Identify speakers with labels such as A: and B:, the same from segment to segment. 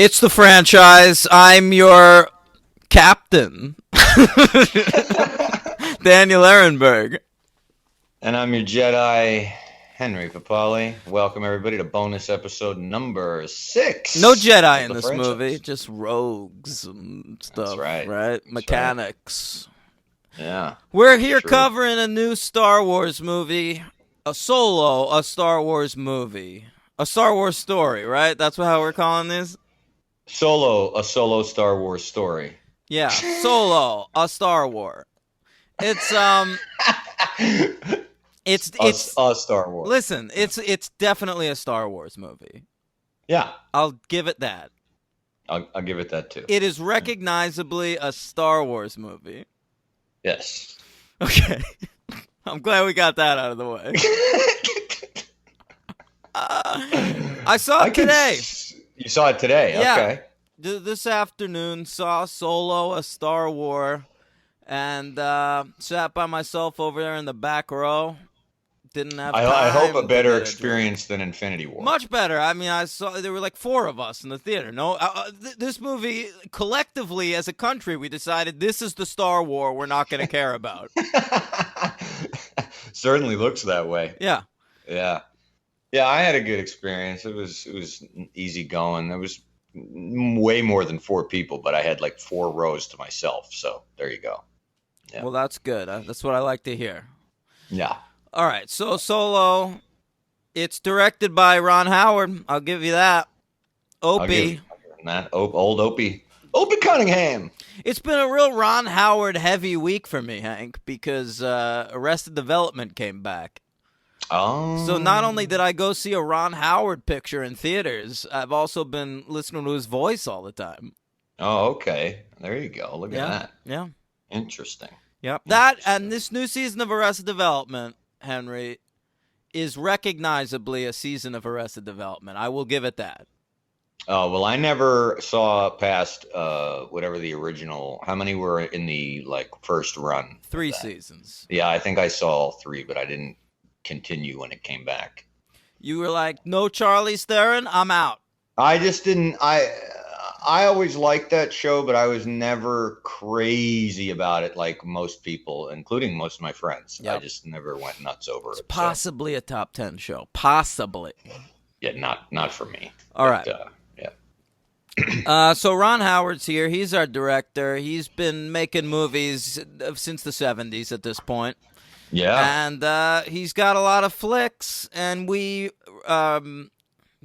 A: It's the franchise. I'm your captain, Daniel Ehrenberg.
B: And I'm your Jedi, Henry Papali. Welcome, everybody, to bonus episode number 6.
A: No Jedi
B: of
A: in
B: the
A: this
B: franchise.
A: movie, just rogues and stuff,
B: That's right.
A: right?
B: That's
A: Mechanics.
B: Yeah.
A: We're here
B: True.
A: covering a new Star Wars movie, a Star Wars movie, a Star Wars story, right? That's how we're calling this?
B: A solo Star Wars story.
A: Yeah, Solo, a Star Wars. It's It's
B: a Star Wars.
A: Listen, it's definitely a Star Wars movie.
B: Yeah.
A: I'll give it that.
B: I'll give it that too.
A: It is recognizably a Star Wars movie.
B: Yes.
A: Okay. I'm glad we got that out of the way. I saw it today.
B: You saw it today?
A: Yeah.
B: Okay.
A: This afternoon, saw Solo, a Star Wars, and sat by myself over there in the back row. Didn't have time.
B: I hope a better
A: to
B: experience than Infinity War.
A: Much better. I mean, I saw there were like 4 of us in the theater. No, this movie collectively as a country, we decided this is the Star Wars we're not going to care about.
B: Certainly looks that way.
A: Yeah.
B: Yeah. Yeah, I had a good experience. It was easy going. There was way more than 4 people, but I had like 4 rows to myself. So there you go. Yeah.
A: Well, that's good. That's what I like to hear.
B: Yeah.
A: All right. So Solo, it's directed by Ron Howard. I'll give you that. Opie.
B: Old Opie Cunningham.
A: It's been a real Ron Howard heavy week for me, Hank, because Arrested Development came back.
B: Oh.
A: So not only did I go see a Ron Howard picture in theaters, I've also been listening to his voice all the time.
B: Oh, okay. There you go. Look at that.
A: Yeah.
B: Interesting.
A: Yep. That and this new season of Arrested Development, Henry, is recognizably a season of Arrested Development. I will give it that.
B: Oh, well, I never saw past whatever the original. How many were in the first run?
A: 3 seasons.
B: Yeah, I think I saw all 3, but I didn't continue when it came back.
A: You were like, no Charlize Theron, I'm out.
B: I just didn't. I always liked that show, but I was never crazy about it like most people, including most of my friends.
A: Yep.
B: I just never went nuts over it.
A: Possibly a top 10 show. Possibly.
B: Yeah, not for me.
A: All right.
B: Yeah.
A: So Ron Howard's here. He's our director. He's been making movies since the 70s at this point.
B: Yeah.
A: And he's got a lot of flicks. And we, do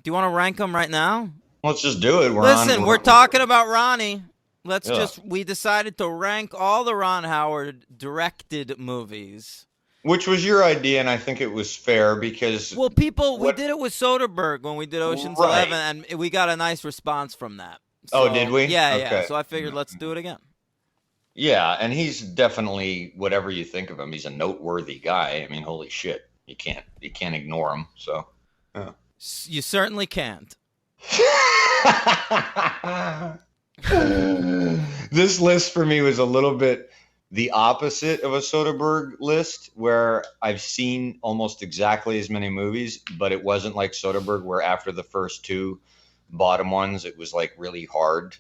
A: you want to rank them right now?
B: Let's just do it.
A: We're talking about Ronnie.
B: Yeah.
A: We decided to rank all the Ron Howard directed movies.
B: Which was your idea, and I think it was fair because...
A: Well, we did it with Soderbergh when we did Ocean's 11, and we got a nice response from that. So,
B: did we?
A: Yeah,
B: Okay.
A: yeah. So I figured let's do it again.
B: Yeah, and he's definitely, whatever you think of him, he's a noteworthy guy. I mean, holy shit. You can't ignore him, so... Yeah.
A: You certainly can't.
B: This list for me was a little bit the opposite of a Soderbergh list, where I've seen almost exactly as many movies, but it wasn't like Soderbergh, where after the first 2 bottom ones, it was like really hard.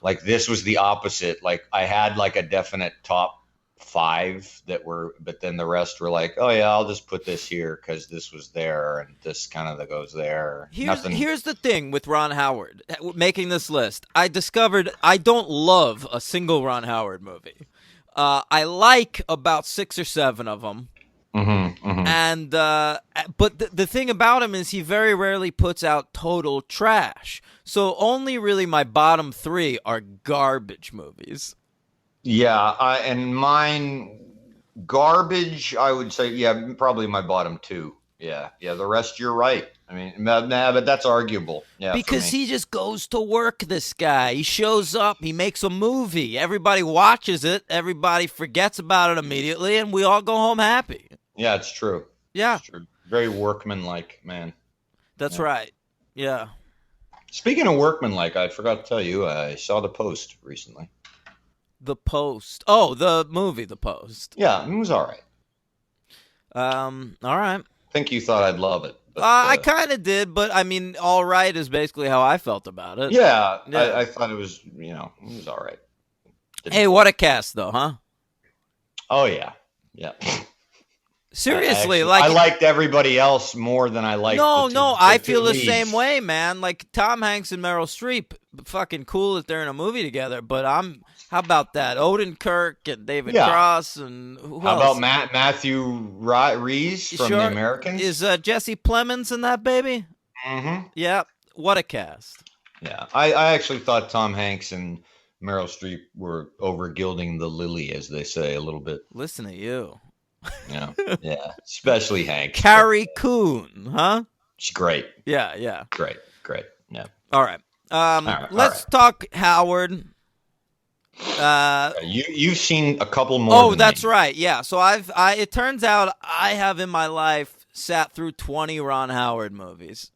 B: Like this was the opposite. Like I had like a definite top 5 that were, but then the rest were like, oh yeah, I'll just put this here because this was there and this kind of goes there.
A: Here's the thing with Ron Howard making this list. I discovered I don't love a single Ron Howard movie. I like about 6 or 7 of them.
B: Mm-hmm, mm-hmm.
A: And but the thing about him is he very rarely puts out total trash. So only really my bottom 3 are garbage movies.
B: Yeah, and mine garbage. I would say, yeah, probably my bottom 2. Yeah. The rest, you're right. I mean, but that's arguable. Yeah,
A: because he just goes to work. This guy, he shows up, he makes a movie. Everybody watches it. Everybody forgets about it immediately, and we all go home happy.
B: Yeah, it's true.
A: Yeah,
B: it's true. Very workmanlike, man.
A: That's right. Yeah.
B: Speaking of workmanlike, I forgot to tell you, I saw The Post recently.
A: The Post. Oh, the movie, The Post.
B: Yeah, it was all right.
A: All right.
B: I think you thought I'd love it. But,
A: I kind of did, but I mean, all right is basically how I felt about it.
B: yeah,
A: Yeah.
B: I thought it was, it was all right.
A: Hey, what a cast, though, huh?
B: Oh yeah, yeah.
A: Seriously,
B: I
A: like
B: liked everybody else more than I liked.
A: no,
B: the
A: I
B: two
A: feel the
B: leads.
A: same way, man. Like Tom Hanks and Meryl Streep, fucking cool that they're in a movie together. But how about that? Odenkirk and David
B: Yeah.
A: Cross and who
B: How
A: else?
B: about Matthew Rees from The Americans?
A: Is Jesse Plemons in that baby?
B: Mm-hmm.
A: Yeah, what a cast.
B: Yeah, I actually thought Tom Hanks and Meryl Streep were over gilding the lily, as they say, a little bit.
A: Listen to you.
B: Yeah, yeah, especially Hanks.
A: Carrie Coon, huh?
B: She's great.
A: Yeah.
B: Great. Yeah.
A: All right.
B: right,
A: Let's talk Howard.
B: You've seen a couple more.
A: Oh,
B: than
A: that's
B: me.
A: right. Yeah. So it turns out I have in my life sat through 20 Ron Howard movies.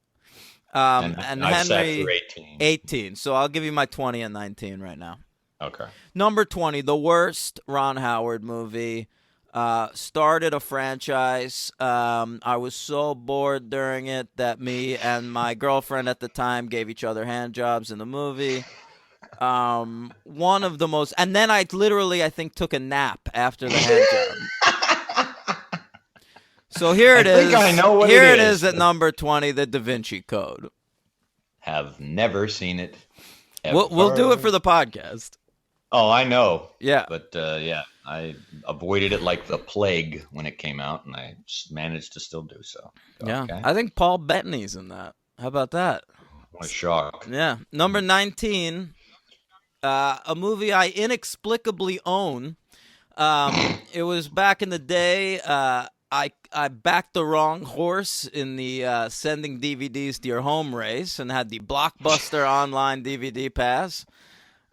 A: And
B: I've sat
A: Henry
B: through 18.
A: 18. So I'll give you my 20 and 19 right now.
B: Okay.
A: Number 20, the worst Ron Howard movie. Started a franchise. I was so bored during it that me and my girlfriend at the time gave each other hand jobs in the movie. One of the most, and then I think took a nap after the hand job. So here it is.
B: I think I know what
A: here
B: it
A: it
B: is
A: is at number 20, The Da Vinci Code.
B: Have never seen it.
A: We'll do it for the podcast.
B: Oh, I know.
A: Yeah.
B: But yeah, I avoided it like the plague when it came out, and I managed to still do so.
A: Yeah.
B: Okay.
A: I think Paul Bettany's in that. How about that?
B: What a shock.
A: Yeah. Number 19, a movie I inexplicably own. It was back in the day. I backed the wrong horse in the sending DVDs to your home race and had the Blockbuster online DVD pass.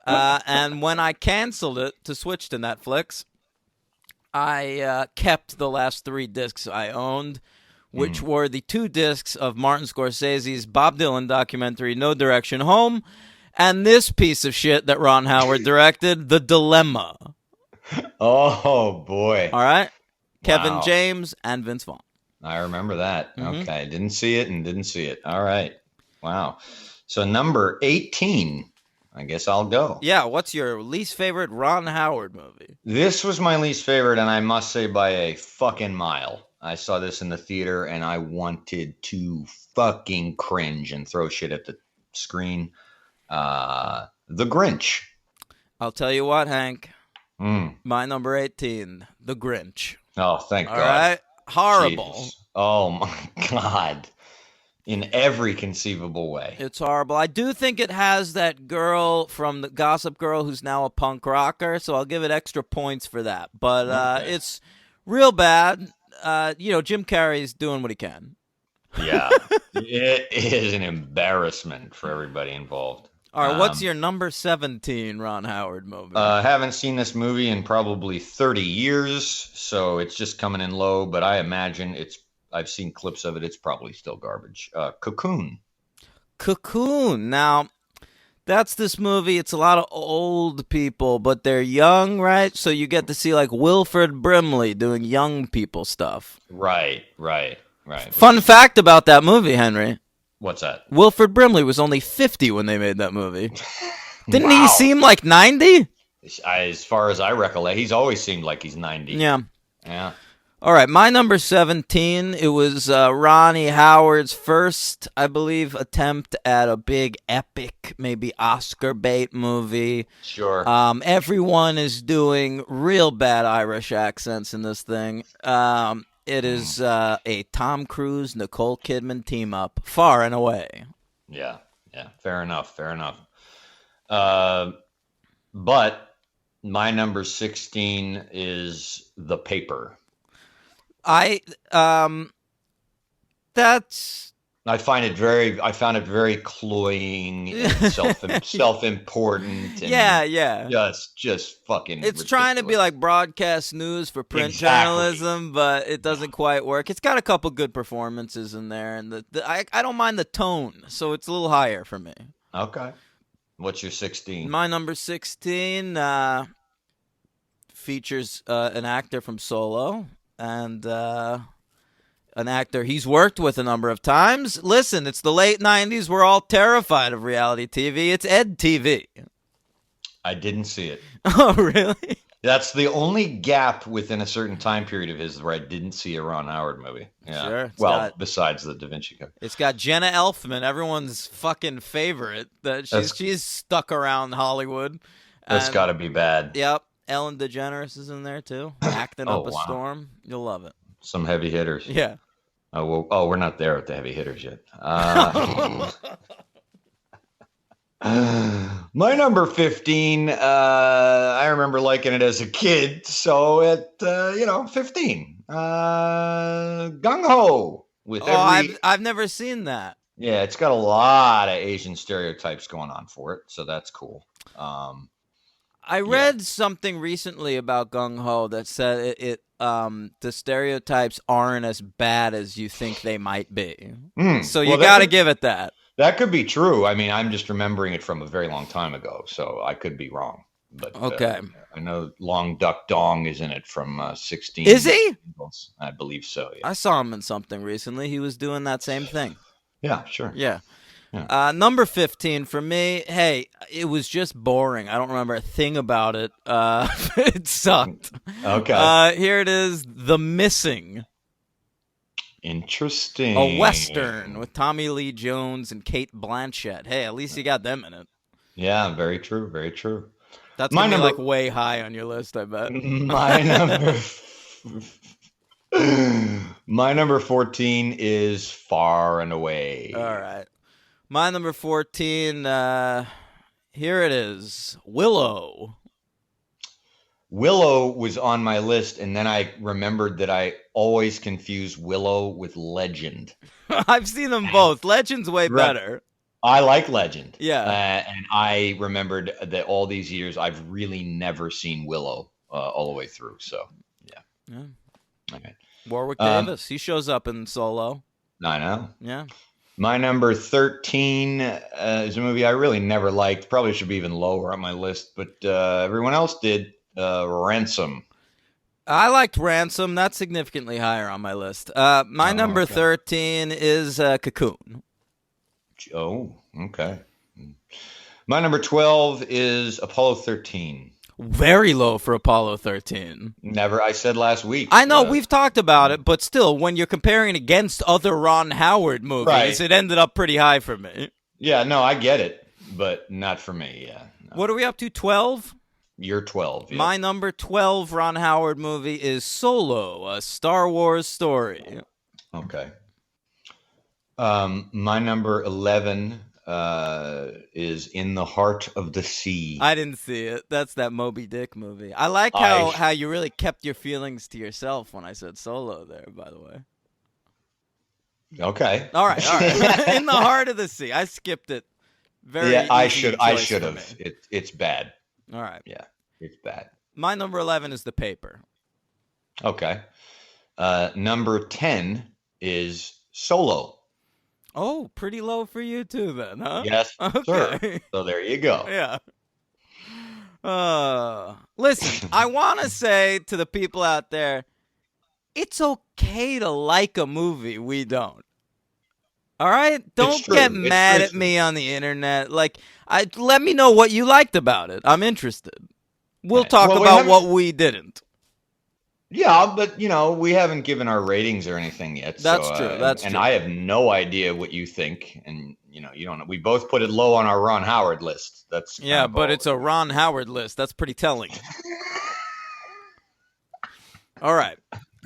A: And when I canceled it to switch to Netflix, I kept the last 3 discs I owned, which were the 2 discs of Martin Scorsese's Bob Dylan documentary, No Direction Home, and this piece of shit that Ron Howard directed, The Dilemma.
B: Oh, boy.
A: All right? Kevin
B: Wow.
A: James and Vince Vaughn.
B: I remember that.
A: Mhm.
B: Okay. Didn't see it. All right. Wow. So number 18. I guess I'll go.
A: Yeah, what's your least favorite Ron Howard movie?
B: This was my least favorite, and I must say by a fucking mile. I saw this in the theater, and I wanted to fucking cringe and throw shit at the screen. The Grinch.
A: I'll tell you what, Hank.
B: Mm.
A: My number 18, The Grinch.
B: Oh, thank
A: All
B: God.
A: right? Horrible.
B: Jesus. Oh, my God. In every conceivable way.
A: It's horrible. I do think it has that girl from the Gossip Girl who's now a punk rocker, so I'll give it extra points for that. But
B: Okay.
A: it's real bad. Jim Carrey's doing what he can.
B: Yeah. It is an embarrassment for everybody involved.
A: All right, what's your number 17 Ron Howard movie?
B: Haven't seen this movie in probably 30 years, so it's just coming in low, but I imagine I've seen clips of it. It's probably still garbage. Cocoon.
A: Cocoon. Now, that's this movie. It's a lot of old people, but they're young, right? So you get to see like Wilford Brimley doing young people stuff.
B: Right.
A: Fun fact about that movie, Henry.
B: What's that?
A: Wilford Brimley was only 50 when they made that movie. Didn't
B: Wow.
A: he seem like 90?
B: As far as I recollect, he's always seemed like he's 90.
A: Yeah.
B: Yeah.
A: All right, my number 17, it was Ronnie Howard's first, I believe, attempt at a big epic, maybe Oscar bait movie.
B: Sure.
A: Everyone is doing real bad Irish accents in this thing. It is a Tom Cruise, Nicole Kidman team up, far and away.
B: Yeah. Fair enough. But my number 16 is The Paper.
A: That's
B: I found it very cloying and self-important. And
A: yeah.
B: Just fucking.
A: It's trying to be like broadcast news for print
B: Exactly.
A: journalism, but it doesn't quite work. It's got a couple good performances in there, and I don't mind the tone, so it's a little higher for me.
B: Okay. What's your 16?
A: My number 16 features an actor from Solo, and an actor he's worked with a number of times. Listen, it's the late 90s. We're all terrified of reality TV. It's Ed TV.
B: I didn't see it.
A: Oh, really?
B: That's the only gap within a certain time period of his where I didn't see a Ron Howard movie. Yeah.
A: Sure.
B: Well, besides the Da Vinci Code.
A: It's got Jenna Elfman, everyone's fucking favorite. She's stuck around Hollywood.
B: That's got to be bad.
A: Yep. Ellen DeGeneres is in there too, acting up a storm. You'll love it.
B: Some heavy hitters.
A: Yeah.
B: We're not there with the heavy hitters yet. My number 15, I remember liking it as a kid. So at 15, Gung Ho with
A: I've never seen that.
B: Yeah, it's got a lot of Asian stereotypes going on for it, so that's cool.
A: I read something recently about Gung Ho that said the stereotypes aren't as bad as you think they might be. So you got to give it that.
B: That could be true. I mean, I'm just remembering it from a very long time ago, so I could be wrong. But
A: okay,
B: I know Long Duck Dong is in it from 16.
A: Is he?
B: I believe so. Yeah.
A: I saw him in something recently. He was doing that same thing.
B: Yeah, sure.
A: Yeah. Number 15 for me. Hey, it was just boring. I don't remember a thing about it. It sucked.
B: Okay.
A: Here it is, The Missing.
B: Interesting.
A: A Western with Tommy Lee Jones and Cate Blanchett. Hey, at least you got them in it.
B: Yeah, very true. Very true.
A: That's going to be like way high on your list, I bet.
B: My number 14 is Far and Away.
A: All right. My number 14, here it is, Willow.
B: Willow was on my list, and then I remembered that I always confuse Willow with Legend.
A: I've seen them both. Legend's way better.
B: I like Legend.
A: Yeah.
B: And I remembered that all these years I've really never seen Willow all the way through. So, yeah. Okay.
A: Warwick Davis. He shows up in Solo.
B: I know.
A: Yeah.
B: My number 13 is a movie I really never liked. Probably should be even lower on my list, but everyone else did. Ransom.
A: I liked Ransom. That's significantly higher on my list. My number 13 is Cocoon.
B: Oh, okay. My number 12 is Apollo 13.
A: Very low for Apollo 13.
B: Never. I said last week.
A: I know, we've talked about it, but still, when you're comparing it against other Ron Howard movies, it ended up pretty high for me.
B: Yeah, no, I get it, but not for me, yeah. No.
A: What are we up to, 12?
B: You're 12. Yeah.
A: My number 12 Ron Howard movie is Solo, a Star Wars story.
B: Okay. My number 11 is In the Heart of the Sea.
A: I didn't see it. That's that Moby Dick movie. I like how you really kept your feelings to yourself when I said Solo there, by the way.
B: Okay.
A: All right. In the Heart of the Sea. I skipped it.
B: I should have. It's bad.
A: All right.
B: Yeah, it's bad.
A: My number 11 is The Paper.
B: Okay. Number 10 is Solo.
A: Oh, pretty low for you too then, huh?
B: Yes, sir. So there you go.
A: Yeah. Listen, I want to say to the people out there, it's okay to like a movie we don't. All right? Don't get mad at me on the internet. Like, let me know what you liked about it. I'm interested. We'll talk about what we didn't.
B: Yeah, but, we haven't given our ratings or anything yet.
A: That's true. That's true.
B: And I have no idea what you think. And, you don't know. We both put it low on our Ron Howard list. That's
A: but it's a Ron Howard list. That's pretty telling. All right.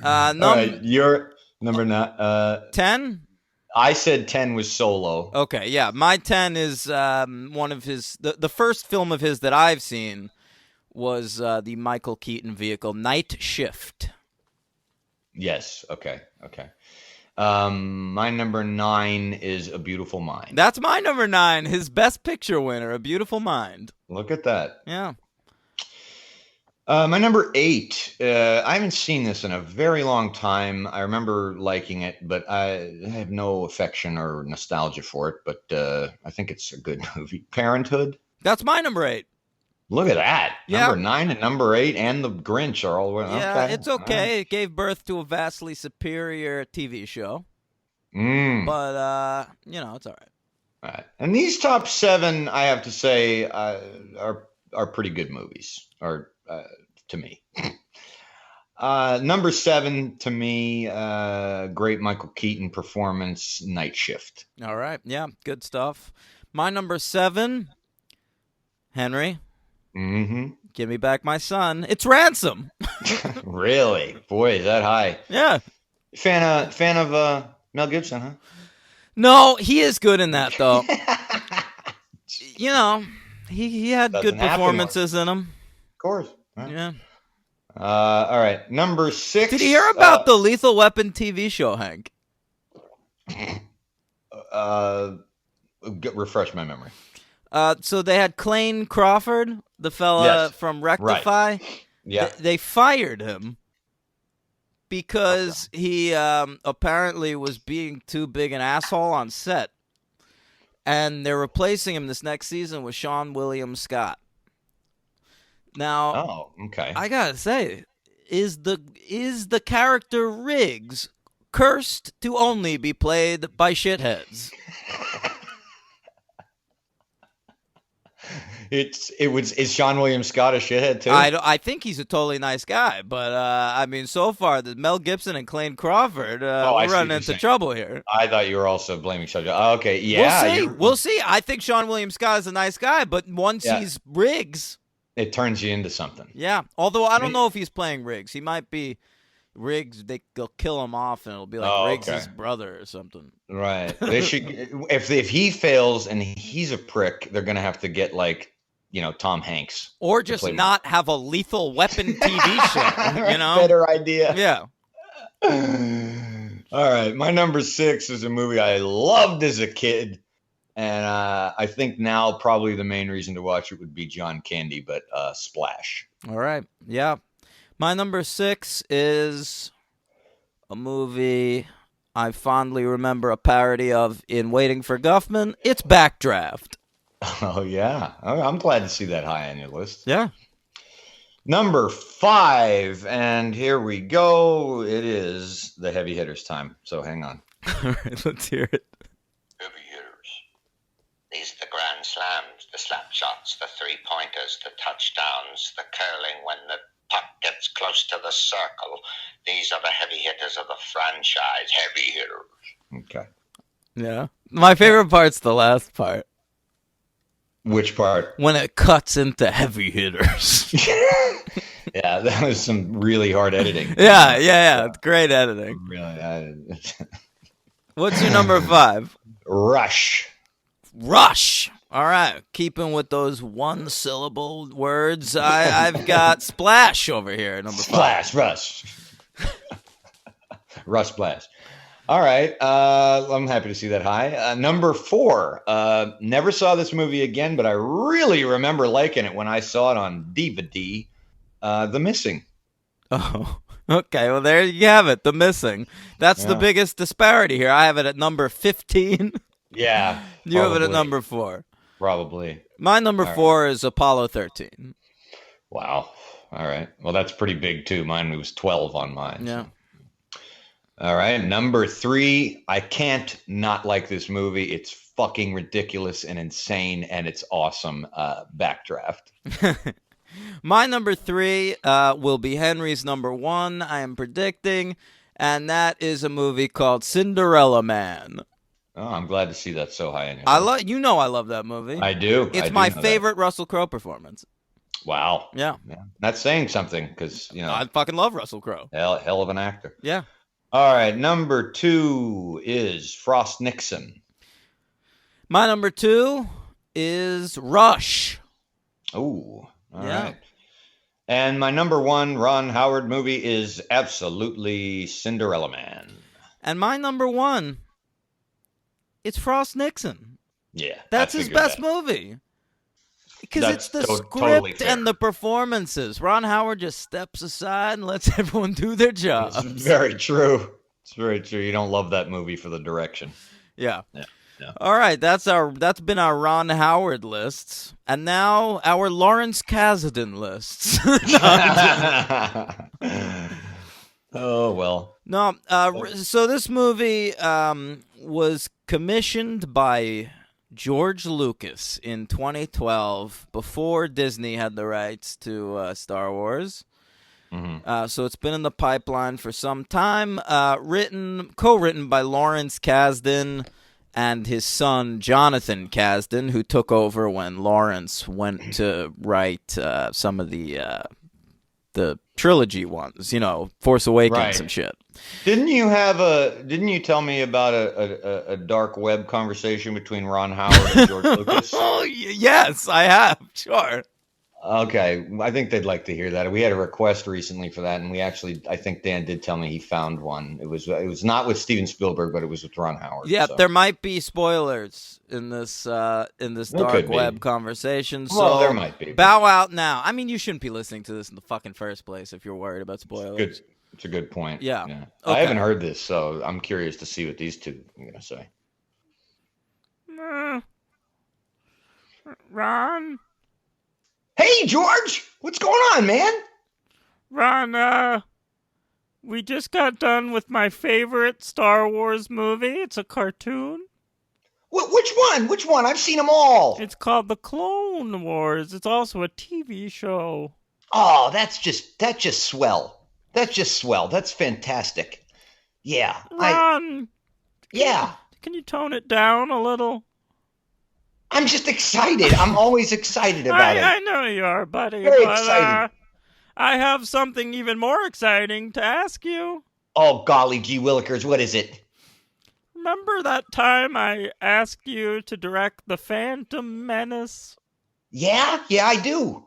B: All right. You're number
A: 10?
B: I said 10 was Solo.
A: Okay, yeah. My 10 is one of his... The first film of his that I've seen was the Michael Keaton vehicle, Night Shift.
B: Yes, okay. My number 9 is A Beautiful Mind.
A: That's my number 9, his Best Picture winner, A Beautiful Mind.
B: Look at that.
A: Yeah.
B: My number 8, I haven't seen this in a very long time. I remember liking it, but I have no affection or nostalgia for it, but I think it's a good movie. Parenthood.
A: That's my number 8.
B: Look at that.
A: Yeah.
B: Number 9 and number 8 and The Grinch are all
A: Yeah,
B: okay.
A: it's okay. It gave birth to a vastly superior TV show,
B: Mm.
A: but it's all right.
B: All right. And these top 7, I have to say, are pretty good movies, or to me. Number 7 to me, great Michael Keaton performance, Night Shift.
A: All right. Yeah, good stuff. My number 7, Henry,
B: Mm-hmm.
A: give me back my son. It's Ransom.
B: Really? Boy, is that high.
A: Yeah.
B: Fan of Mel Gibson, huh?
A: No, he is good in that though. He had
B: Doesn't
A: good
B: happen
A: performances in him.
B: Of course. Right.
A: Yeah.
B: All right. Number 6.
A: Did you hear about the Lethal Weapon TV show, Hank?
B: Refresh my memory.
A: So they had Clayne Crawford, the fella
B: Yes.
A: from Rectify.
B: Yeah.
A: They fired him because he apparently was being too big an asshole on set. And they're replacing him this next season with Sean William Scott. Now,
B: Oh, okay.
A: I gotta say, is the character Riggs cursed to only be played by shitheads?
B: Is Sean William Scott a shithead too?
A: I think he's a totally nice guy, but I mean, so far the Mel Gibson and Clayne Crawford,
B: I
A: we're
B: see what
A: running
B: you're
A: into
B: saying.
A: trouble here.
B: I thought you were also blaming subject. Oh, okay, yeah.
A: We'll see. We'll see. I think Sean William Scott is a nice guy, but once
B: Yeah.
A: he's Riggs,
B: It turns you into something.
A: yeah. Although I don't know if he's playing Riggs. He might be Riggs. They'll kill him off, and it'll be like
B: Oh,
A: Riggs'
B: okay.
A: brother or something.
B: Right. They should. If he fails and he's a prick, they're gonna have to get Tom Hanks.
A: Or just
B: play
A: not have a Lethal Weapon TV show. You know?
B: Better idea.
A: Yeah.
B: All right, my number 6 is a movie I loved as a kid, and I think now probably the main reason to watch it would be John Candy, but Splash.
A: All right. Yeah. My number 6 is a movie I fondly remember a parody of in Waiting for Guffman. It's Backdraft.
B: Oh yeah, I'm glad to see that high on your list.
A: Yeah.
B: Number 5, and here we go. It is the heavy hitters time. So hang on.
A: All right, let's hear it.
C: Heavy hitters. These are the grand slams, the slap shots, the three-pointers, the touchdowns, the curling when the puck gets close to the circle. These are the heavy hitters of the franchise. Heavy hitters.
B: Okay.
A: Yeah. My favorite part's the last part.
B: Which part?
A: When it cuts into heavy hitters.
B: Yeah, that was some really hard editing.
A: Yeah. It's great editing.
B: Really.
A: What's your number 5?
B: Rush.
A: Rush. All right. Keeping with those one-syllable words, I've got Splash over here, number 5.
B: Splash. Rush. Rush Splash. All right. I'm happy to see that high. Number 4. Never saw this movie again, but I really remember liking it when I saw it on DVD. The Missing.
A: Oh, okay. Well, there you have it. The Missing. That's the
B: Yeah.
A: biggest disparity here. I have it at number 15.
B: Yeah.
A: You have it at
B: probably.
A: number 4.
B: Probably.
A: My number
B: All right.
A: 4 is Apollo 13.
B: Wow. All right. Well, that's pretty big too. Mine was 12 on mine.
A: Yeah.
B: So. All right. Number 3. I can't not like this movie. It's fucking ridiculous and insane, and it's awesome. Backdraft.
A: My number 3 will be Henry's number 1, I am predicting, and that is a movie called Cinderella Man.
B: Oh, I'm glad to see that so high in your
A: I
B: list.
A: love that movie.
B: I do.
A: It's
B: I do
A: my
B: know that.
A: favorite Russell Crowe performance.
B: Wow.
A: Yeah.
B: That's saying something because,
A: I fucking love Russell Crowe.
B: hell of an actor.
A: Yeah.
B: All right. Number 2 is Frost Nixon.
A: My number 2 is Rush.
B: Oh, all
A: Yeah.
B: right. And my number 1 Ron Howard movie is absolutely Cinderella Man.
A: And my number 1, it's Frost Nixon.
B: Yeah.
A: That's
B: I
A: his
B: figured
A: best
B: that.
A: movie. Because it's
B: That's
A: the
B: totally
A: script
B: fair.
A: and the performances. Ron Howard just steps aside and lets everyone do their job.
B: It's very true. It's very true. You don't love that movie for the direction.
A: Yeah.
B: Yeah.
A: All right, that's been our Ron Howard lists, and now our Lawrence Kasdan lists.
B: Oh well.
A: No, so this movie was commissioned by George Lucas in 2012, before Disney had the rights to Star Wars.
B: Mm-hmm.
A: So it's been in the pipeline for some time. Co-written by Lawrence Kasdan and his son Jonathan Kasdan, who took over when Lawrence went to write some of the trilogy ones, Force Awakens
B: Right.
A: and shit.
B: Didn't you tell me about a dark web conversation between Ron Howard and George Lucas?
A: Oh, yes, I have. Sure.
B: Okay, I think they'd like to hear that. We had a request recently for that, and I think Dan did tell me he found one. It was not with Steven Spielberg, but it was with Ron Howard.
A: Yeah,
B: so.
A: there might be spoilers in this dark
B: could be.
A: web conversation. So
B: Well, there might be.
A: bow out now. I mean, you shouldn't be listening to this in the fucking first place if you're worried about spoilers.
B: It's a good point.
A: Yeah.
B: I
A: Okay.
B: haven't heard this, so I'm curious to see what these two are going to say.
A: Ron,
B: Hey, George, what's going on, man?
A: we just got done with my favorite Star Wars movie. It's a cartoon.
B: Which one? Which one? I've seen them all.
A: It's called The Clone Wars. It's also a TV show.
B: Oh, that's just swell. That's just swell. That's fantastic. Yeah.
A: Ron,
B: Yeah.
A: can you tone it down a little?
B: I'm just excited. I'm always excited about
A: I
B: it.
A: know you are, buddy.
B: Very
A: but,
B: exciting.
A: I have something even more exciting to ask you.
B: Oh, golly gee willikers, what is it?
A: Remember that time I asked you to direct The Phantom Menace?
B: Yeah, I do.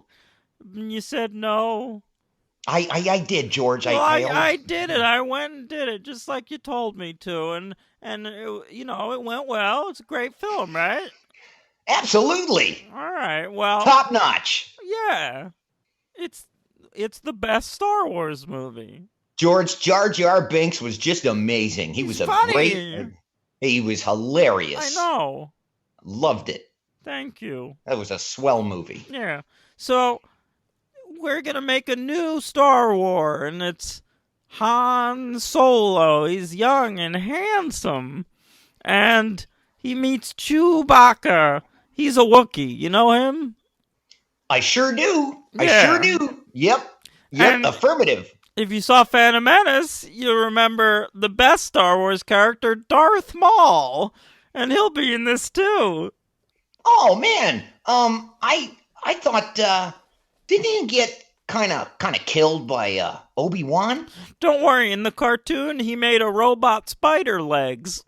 A: And you said no.
B: I did, George.
A: Well,
B: I
A: I did it. I went and did it just like you told me to. And it, it went well. It's a great film, right?
B: Absolutely.
A: All right. Well,
B: Top notch.
A: yeah. It's the best Star Wars movie.
B: George, Jar Jar Binks was just amazing. He
A: He's
B: was
A: funny.
B: He was hilarious.
A: I know.
B: Loved it.
A: Thank you.
B: That was a swell movie.
A: Yeah. So we're gonna make a new Star Wars, and it's Han Solo. He's young and handsome, and he meets Chewbacca. He's a Wookiee. You know him?
B: I sure do.
A: Yeah.
B: I sure do. Yep.
A: And-
B: Affirmative.
A: If you saw Phantom Menace, you'll remember the best Star Wars character, Darth Maul, and he'll be in this too.
B: Oh man. I thought didn't he get kind of killed by Obi-Wan?
A: Don't worry, in the cartoon, he made a robot spider legs.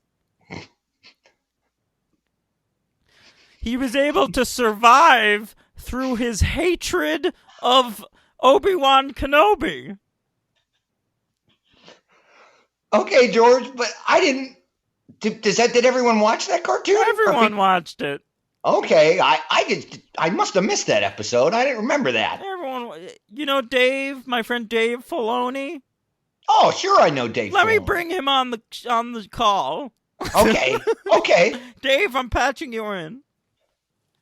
A: He was able to survive through his hatred of Obi-Wan Kenobi.
B: Okay, George, but I didn't. Did everyone watch that cartoon?
A: Everyone watched it.
B: Okay, I must have missed that episode. I didn't remember that.
A: Everyone, Dave, my friend Dave Filoni.
B: Oh, sure, I know Dave.
A: Let me
B: Filoni.
A: bring him on the call.
B: Okay, okay.
A: Dave, I'm patching you in.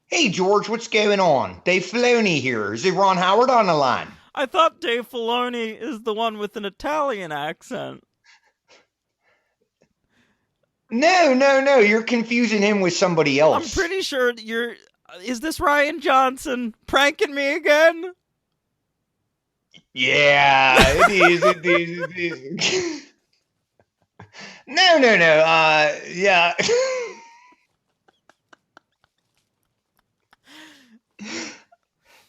B: Hey, George, what's going on? Dave Filoni here. Is it Ron Howard on the line?
A: I thought Dave Filoni is the one with an Italian accent.
B: No. You're confusing him with somebody else.
A: I'm pretty sure is this Ryan Johnson pranking me again?
B: Yeah, it is. No. Yeah.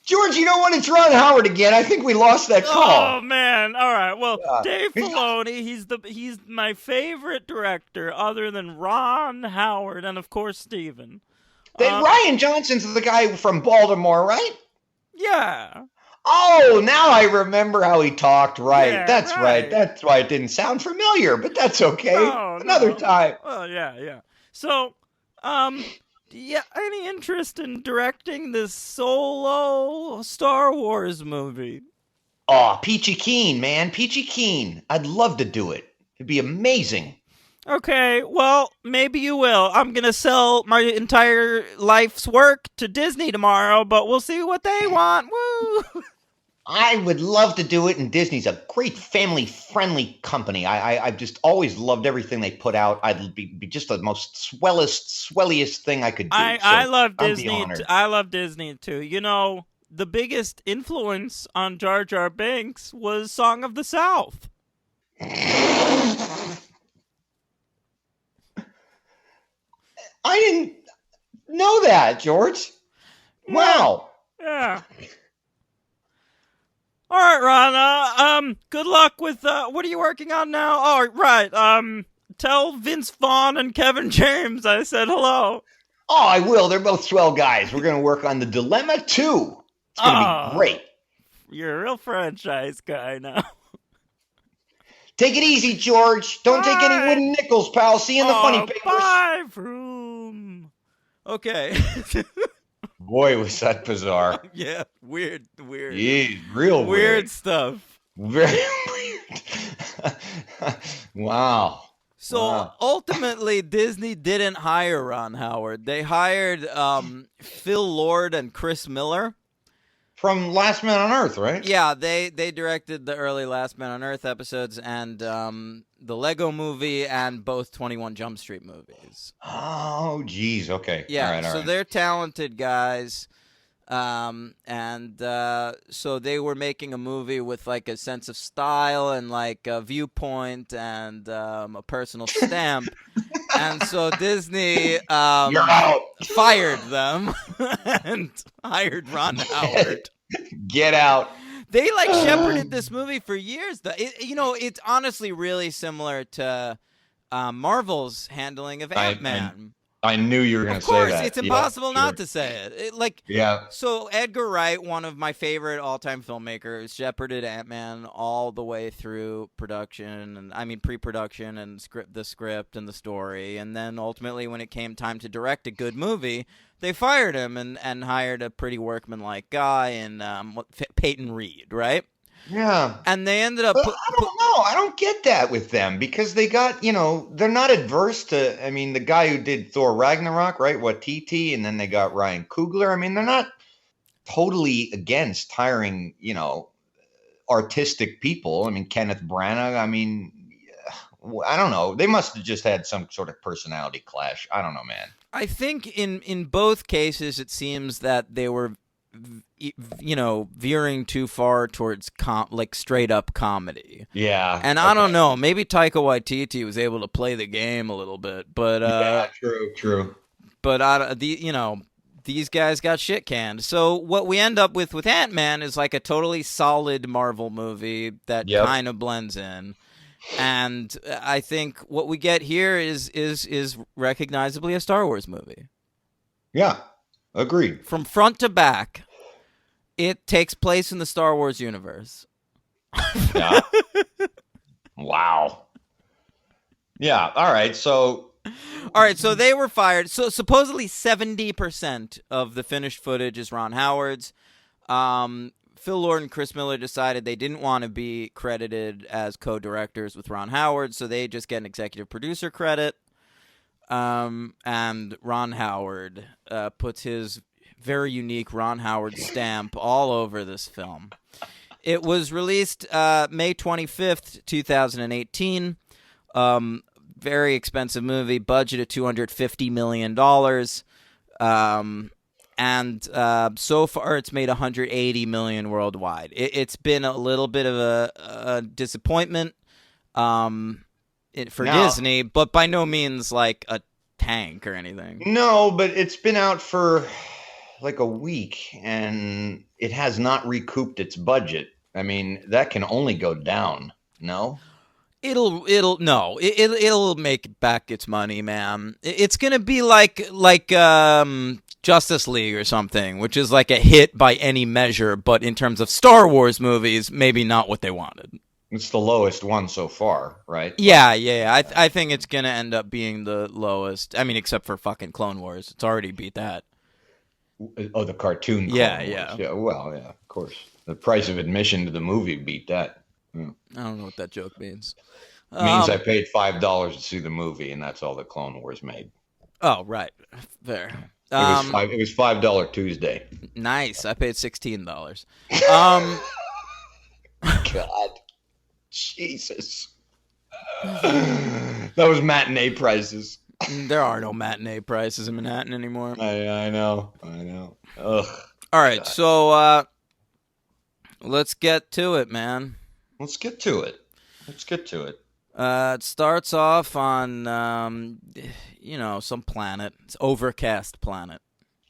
B: George, you know what? It's Ron Howard again. I think we lost that call.
A: Oh man! All right. Well,
B: Yeah.
A: Dave Filoni, he's my favorite director, other than Ron Howard and of course Steven.
B: Ryan Johnson's the guy from Baltimore, right?
A: Yeah.
B: Oh, now I remember how he talked. Right.
A: Yeah,
B: That's
A: right.
B: right. That's why it didn't sound familiar, but that's okay. Another
A: No.
B: time.
A: Oh yeah. So, yeah. Any interest in directing this solo Star Wars movie?
B: Oh, Peachy Keen, man. Peachy Keen. I'd love to do it. It'd be amazing.
A: Okay, well, maybe you will. I'm gonna sell my entire life's work to Disney tomorrow, but we'll see what they want. Woo!
B: I would love to do it, and Disney's a great family-friendly company. I've just always loved everything they put out. I'd be just the most swelliest thing I could do.
A: I
B: So
A: love
B: I'd be
A: Disney.
B: honored.
A: I love Disney too. You know, the biggest influence on Jar Jar Binks was Song of the South.
B: I didn't know that, George. Wow.
A: Yeah. All right, Ron. Good luck with what are you working on now? Oh, right. Tell Vince Vaughn and Kevin James I said hello.
B: Oh, I will. They're both swell guys. We're going to work on The Dilemma 2. It's going to be great.
A: You're a real franchise guy now.
B: Take it easy, George. Don't take any wooden nickels, pal. See you in the funny papers.
A: Bye, Vroom. Okay.
B: Boy, was that bizarre.
A: Yeah, weird.
B: Jeez, real
A: Weird stuff.
B: Very weird. Wow.
A: So
B: Wow.
A: ultimately, Disney didn't hire Ron Howard. They hired Phil Lord and Chris Miller.
B: From Last Man on Earth, right?
A: Yeah, they directed the early Last Man on Earth episodes and the Lego Movie and both 21 Jump Street movies.
B: Oh, geez. Okay.
A: Yeah,
B: All right.
A: they're talented guys. So they were making a movie with like a sense of style and like a viewpoint and a personal stamp. And so Disney
B: You're out.
A: fired them and hired Ron Howard.
B: Get out.
A: They like shepherded this movie for years. It's honestly really similar to Marvel's handling of Ant-Man.
B: I knew you were going
A: Of
B: to say
A: course,
B: that.
A: it's impossible
B: Yeah,
A: not
B: sure.
A: to say it.
B: Yeah.
A: So Edgar Wright, one of my favorite all-time filmmakers, shepherded Ant-Man all the way through production, and I mean pre-production and the script and the story, and then ultimately when it came time to direct a good movie, they fired him and hired a pretty workmanlike guy in Peyton Reed, right?
B: Yeah.
A: And they ended up.
B: But I don't know. I don't get that with them because they got, they're not adverse to, I mean, the guy who did Thor Ragnarok, right? Waititi, and then they got Ryan Coogler. I mean, they're not totally against hiring, artistic people. I mean, Kenneth Branagh. I mean, I don't know. They must have just had some sort of personality clash. I don't know, man.
A: I think in both cases, it seems that they were veering too far towards straight up comedy.
B: Yeah.
A: And I don't know, maybe Taika Waititi was able to play the game a little bit, but
B: yeah, true.
A: But these guys got shit canned. So what we end up with Ant-Man is like a totally solid Marvel movie that kind of blends in. And I think what we get here is recognizably a Star Wars movie.
B: Yeah. Agreed.
A: From front to back, it takes place in the Star Wars universe.
B: Yeah. Wow. Yeah. All right. So
A: they were fired. So supposedly 70% of the finished footage is Ron Howard's. Phil Lord and Chris Miller decided they didn't want to be credited as co-directors with Ron Howard, so they just get an executive producer credit. And Ron Howard puts his very unique Ron Howard stamp all over this film. It was released May 25th, 2018. Very expensive movie, budget of $250 million. And so far it's made $180 million worldwide. It's been a little bit of a disappointment for Disney, but by no means like a tank or anything.
B: No, but it's been out for like a week and it has not recouped its budget. I mean, that can only go down. No?
A: It'll make back its money, man. It's gonna be like Justice League or something, which is like a hit by any measure, but in terms of Star Wars movies, maybe not what they wanted.
B: It's the lowest one so far, right?
A: Yeah. I think it's gonna end up being the lowest. I mean, except for fucking Clone Wars, it's already beat that.
B: Oh, the cartoon.
A: Yeah.
B: Well, yeah, of course. The price of admission to the movie beat that. Yeah.
A: I don't know what that joke means.
B: Means I paid $5 to see the movie, and that's all the Clone Wars made.
A: Oh, right. Fair.
B: It was $5 Tuesday.
A: Nice. I paid $16.
B: God, Jesus, that was matinee prices.
A: There are no matinee prices in Manhattan anymore.
B: I know. Ugh.
A: All right, so let's get to it, man.
B: Let's get to it.
A: It starts off on, some planet. It's overcast planet.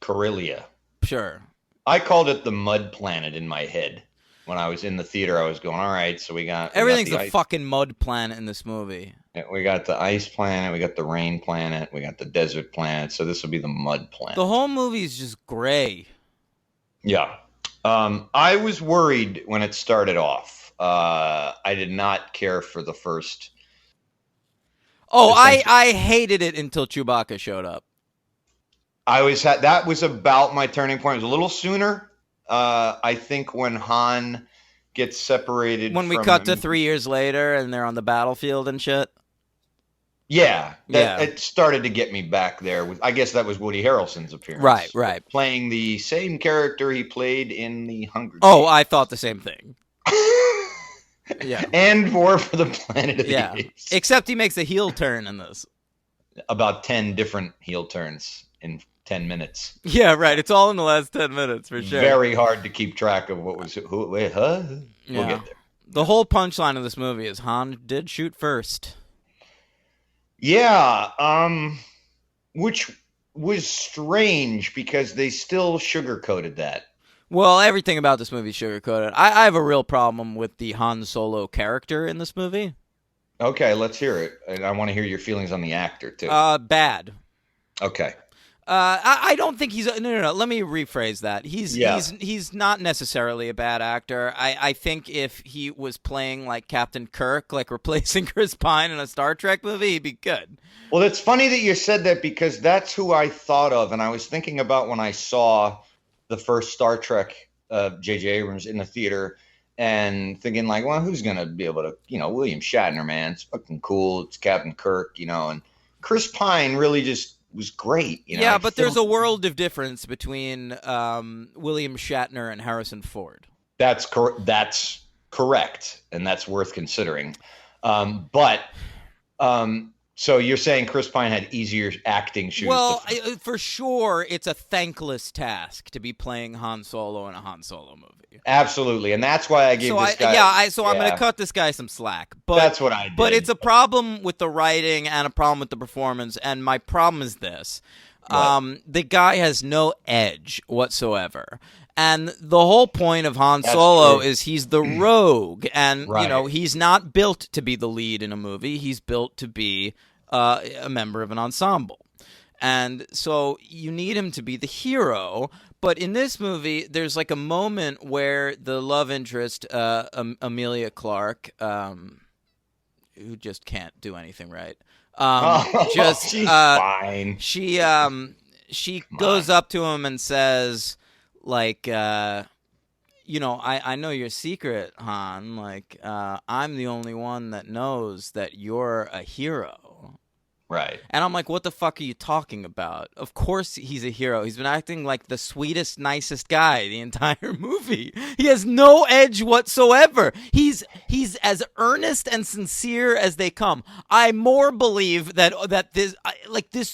B: Corellia.
A: Sure.
B: I called it the mud planet in my head. When I was in the theater, I was going, all right, so
A: everything's a fucking mud planet in this movie.
B: We got the ice planet, we got the rain planet, we got the desert planet, so this will be the mud planet.
A: The whole movie is just gray.
B: Yeah. I was worried when it started off. I did not care for the first.
A: Oh, I hated it until Chewbacca showed up.
B: That was about my turning point. It was a little sooner. I think when Han gets separated.
A: When we cut to 3 years later and they're on the battlefield and shit.
B: Yeah. It started to get me back there. I guess that was Woody Harrelson's appearance.
A: Right.
B: Playing the same character he played in the Hunger Games.
A: Oh, I thought the same thing. Yeah.
B: And War for the Planet of the Apes.
A: Except he makes a heel turn in this.
B: About 10 different heel turns in 10 minutes.
A: Yeah, right. It's all in the last 10 minutes for sure.
B: Very hard to keep track of what was who. Wait, huh? We'll get there.
A: The whole punchline of this movie is Han did shoot first.
B: Yeah, which was strange because they still sugarcoated that.
A: Well, everything about this movie is sugarcoated. I have a real problem with the Han Solo character in this movie.
B: Okay, let's hear it. And I want to hear your feelings on the actor, too.
A: Bad.
B: Okay.
A: I don't think he's no. Let me rephrase that. He's not necessarily a bad actor. I think if he was playing like Captain Kirk, like replacing Chris Pine in a Star Trek movie, he'd be good.
B: Well, it's funny that you said that because that's who I thought of, and I was thinking about when I saw the first Star Trek, J.J. Abrams in the theater, and thinking like, well, who's gonna be able to, William Shatner, man, it's fucking cool. It's Captain Kirk, and Chris Pine really just was great.
A: Yeah, but there's a world of difference between William Shatner and Harrison Ford.
B: That's correct, and that's worth considering. So you're saying Chris Pine had easier acting shoes?
A: Well, for sure, it's a thankless task to be playing Han Solo in a Han Solo movie.
B: Absolutely, and that's why I gave this guy.
A: I'm going to cut this guy some slack. But
B: that's what I did.
A: But it's a problem with the writing and a problem with the performance. And my problem is this: the guy has no edge whatsoever. And the whole point of Han Solo is he's the rogue, and he's not built to be the lead in a movie. He's built to be a member of an ensemble. And so you need him to be the hero. But in this movie, there's like a moment where the love interest, Amelia Clark, who just can't do anything right,
B: she's fine.
A: She goes up to him and says, like, I know your secret, Han. Like, I'm the only one that knows that you're a hero.
B: Right.
A: And I'm like, what the fuck are you talking about? Of course he's a hero. He's been acting like the sweetest, nicest guy the entire movie. He has no edge whatsoever. He's as earnest and sincere as they come. I more believe that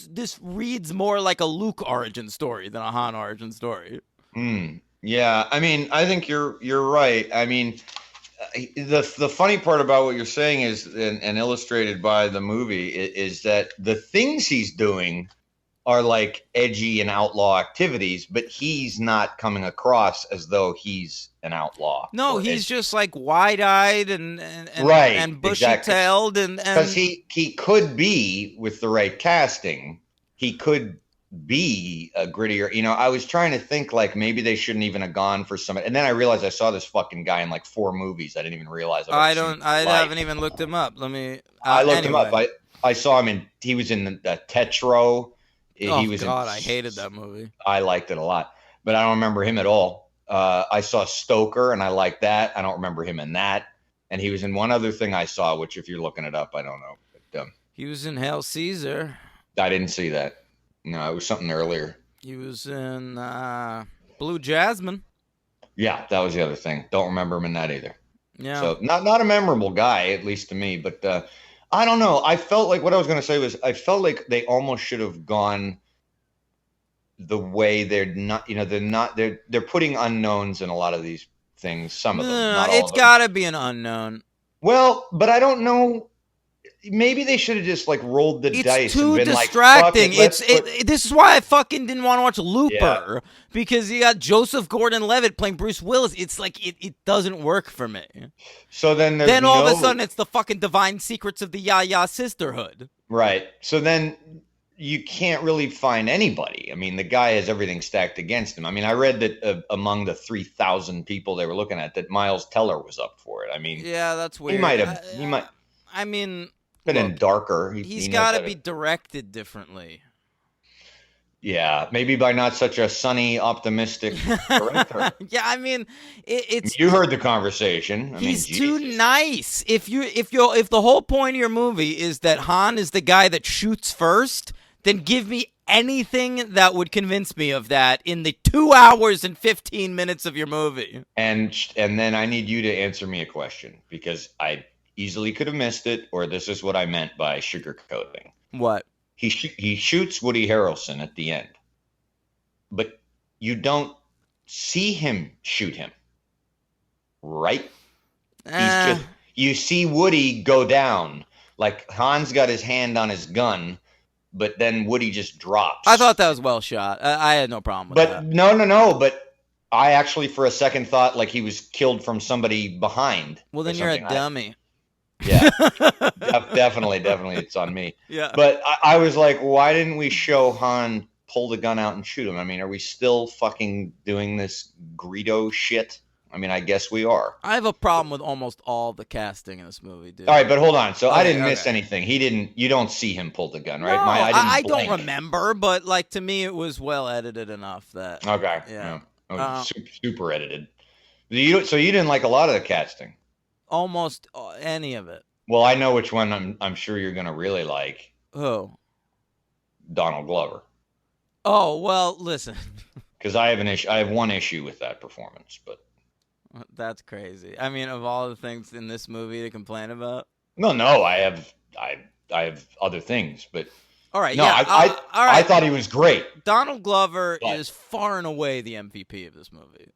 A: this reads more like a Luke origin story than a Han origin story.
B: Yeah, I mean, I think you're right. I mean, the funny part about what you're saying is, and illustrated by the movie, is that the things he's doing are like edgy and outlaw activities, but he's not coming across as though he's an outlaw.
A: No, he's just like wide-eyed and bushy-tailed, and
B: because he could be, with the right casting, he could be a grittier. I was trying to think like maybe they shouldn't even have gone for some, and then I realized I saw this fucking guy in like 4 movies. I didn't even realize.
A: I haven't even looked him up.
B: I looked him up. I saw him he was in the Tetro.
A: I hated that movie.
B: I liked it a lot, but I don't remember him at all. I saw Stoker and I liked that. I don't remember him in that. and he was in one other thing I saw, which if you're looking it up, I don't know. But
A: He was in Hail Caesar.
B: I didn't see that. No, it was something earlier.
A: He was in Blue Jasmine.
B: Yeah, that was the other thing. Don't remember him in that either.
A: Yeah.
B: So not a memorable guy, at least to me. But I don't know. I felt like what I was going to say was I felt like they almost should have gone the way they're not. They're putting unknowns in a lot of these things. Some of them. Not all
A: It's
B: of them.
A: got to be an unknown.
B: Well, but I don't know. Maybe they should have just like rolled the
A: It's
B: dice.
A: too
B: and been
A: distracting.
B: Like, fuck it,
A: This is why I fucking didn't want to watch Looper,
B: Yeah.
A: because you got Joseph Gordon-Levitt playing Bruce Willis. It's like it doesn't work for me.
B: So then
A: Then all of a sudden it's the fucking Divine Secrets of the Ya-Ya Sisterhood.
B: Right. So then you can't really find anybody. I mean, the guy has everything stacked against him. I mean, I read that among the 3,000 people they were looking at, that Miles Teller was up for it. I mean,
A: Yeah, that's weird.
B: he might have. He might
A: I mean,
B: been in
A: look,
B: darker.
A: he's
B: knows
A: got
B: how
A: to be directed differently.
B: Yeah, maybe by not such a sunny, optimistic director.
A: Yeah, I mean, it's
B: You heard the conversation. I
A: he's
B: mean,
A: too
B: Jesus.
A: nice. If the whole point of your movie is that Han is the guy that shoots first, then give me anything that would convince me of that in the 2 hours and 15 minutes of your movie.
B: And then I need you to answer me a question, because I easily could have missed it, or this is what I meant by sugarcoating.
A: What?
B: He shoots Woody Harrelson at the end, but you don't see him shoot him, right? You see Woody go down, like Han's got his hand on his gun, but then Woody just drops.
A: I thought that was well shot. I had no problem with
B: But
A: that.
B: no. But I actually, for a second, thought like he was killed from somebody behind.
A: Well, then
B: or
A: you're a
B: something.
A: dummy.
B: Yeah, definitely, it's on me.
A: Yeah.
B: But I was like, why didn't we show Han pull the gun out and shoot him? I mean, are we still fucking doing this Greedo shit? I mean, I guess we are.
A: I have a problem with almost all the casting in this movie, dude.
B: All right, but hold on. So I
A: Okay,
B: didn't miss
A: okay.
B: anything. You don't see him pull the gun, right?
A: No, I don't
B: blink.
A: remember, but like to me, it was well edited enough that.
B: Okay.
A: Yeah.
B: Super edited. So you didn't like a lot of the casting.
A: Almost any of it.
B: Well, I know which one I'm sure you're going to really like.
A: Who?
B: Donald Glover.
A: Oh, well, listen.
B: Because I have one issue with that performance, but
A: That's crazy. I mean, of all the things in this movie to complain about.
B: no, I have other things, but
A: All right,
B: no,
A: yeah.
B: I
A: all right.
B: thought he was great.
A: Donald Glover
B: But-
A: is far and away the MVP of this movie.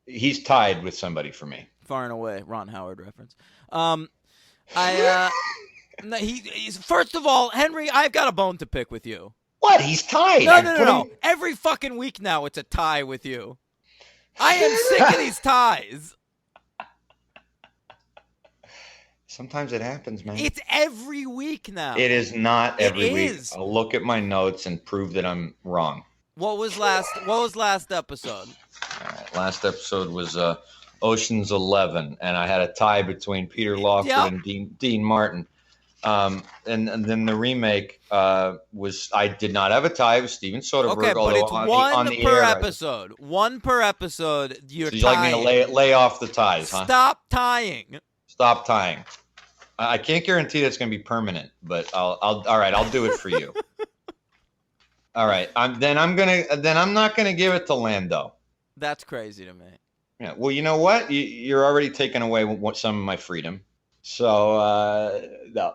B: He's tied with somebody for me.
A: Far and away, Ron Howard reference. No, he's first of all, Henry, I've got a bone to pick with you.
B: What? He's tied.
A: No. Every fucking week now, it's a tie with you. I am sick of these ties.
B: Sometimes it happens, man.
A: It's every week now.
B: It is not every week.
A: is.
B: I'll look at my notes and prove that I'm wrong.
A: What was last episode?
B: All right, last episode was Ocean's 11, and I had a tie between Peter Lawford
A: Yep.
B: and Dean Martin. And then the remake was, I did not have a tie with Steven Soderbergh.
A: Okay, but
B: although
A: it's
B: on
A: one
B: the
A: per
B: air,
A: episode. One per episode. You're
B: So you'd like me
A: tying.
B: to lay off the ties, huh?
A: Stop tying.
B: Stop tying. I can't guarantee that's going to be permanent, but all right, I'll do it for you. All right, I'm not gonna give it to Lando.
A: That's crazy to me.
B: Yeah. Well, you know what? You're already taking away some of my freedom. So no.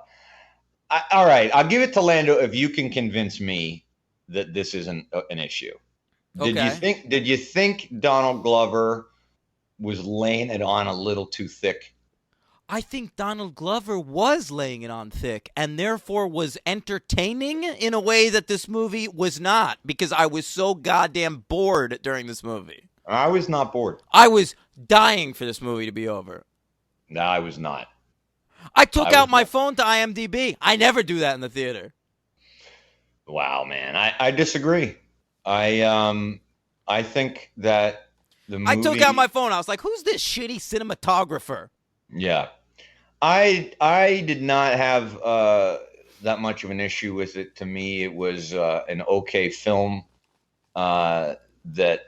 B: All right, I'll give it to Lando if you can convince me that this isn't an issue.
A: Okay.
B: Did you think Donald Glover was laying it on a little too thick?
A: I think Donald Glover was laying it on thick and therefore was entertaining in a way that this movie was not, because I was so goddamn bored during this movie.
B: I was not bored.
A: I was dying for this movie to be over.
B: No, I was not.
A: I took
B: I
A: out
B: was
A: my
B: not.
A: phone to IMDb. I never do that in the theater.
B: Wow, man, I disagree. I think that the movie.
A: I took out my phone. I was like, who's this shitty cinematographer?
B: Yeah. I did not have that much of an issue with it. To me, it was an okay film that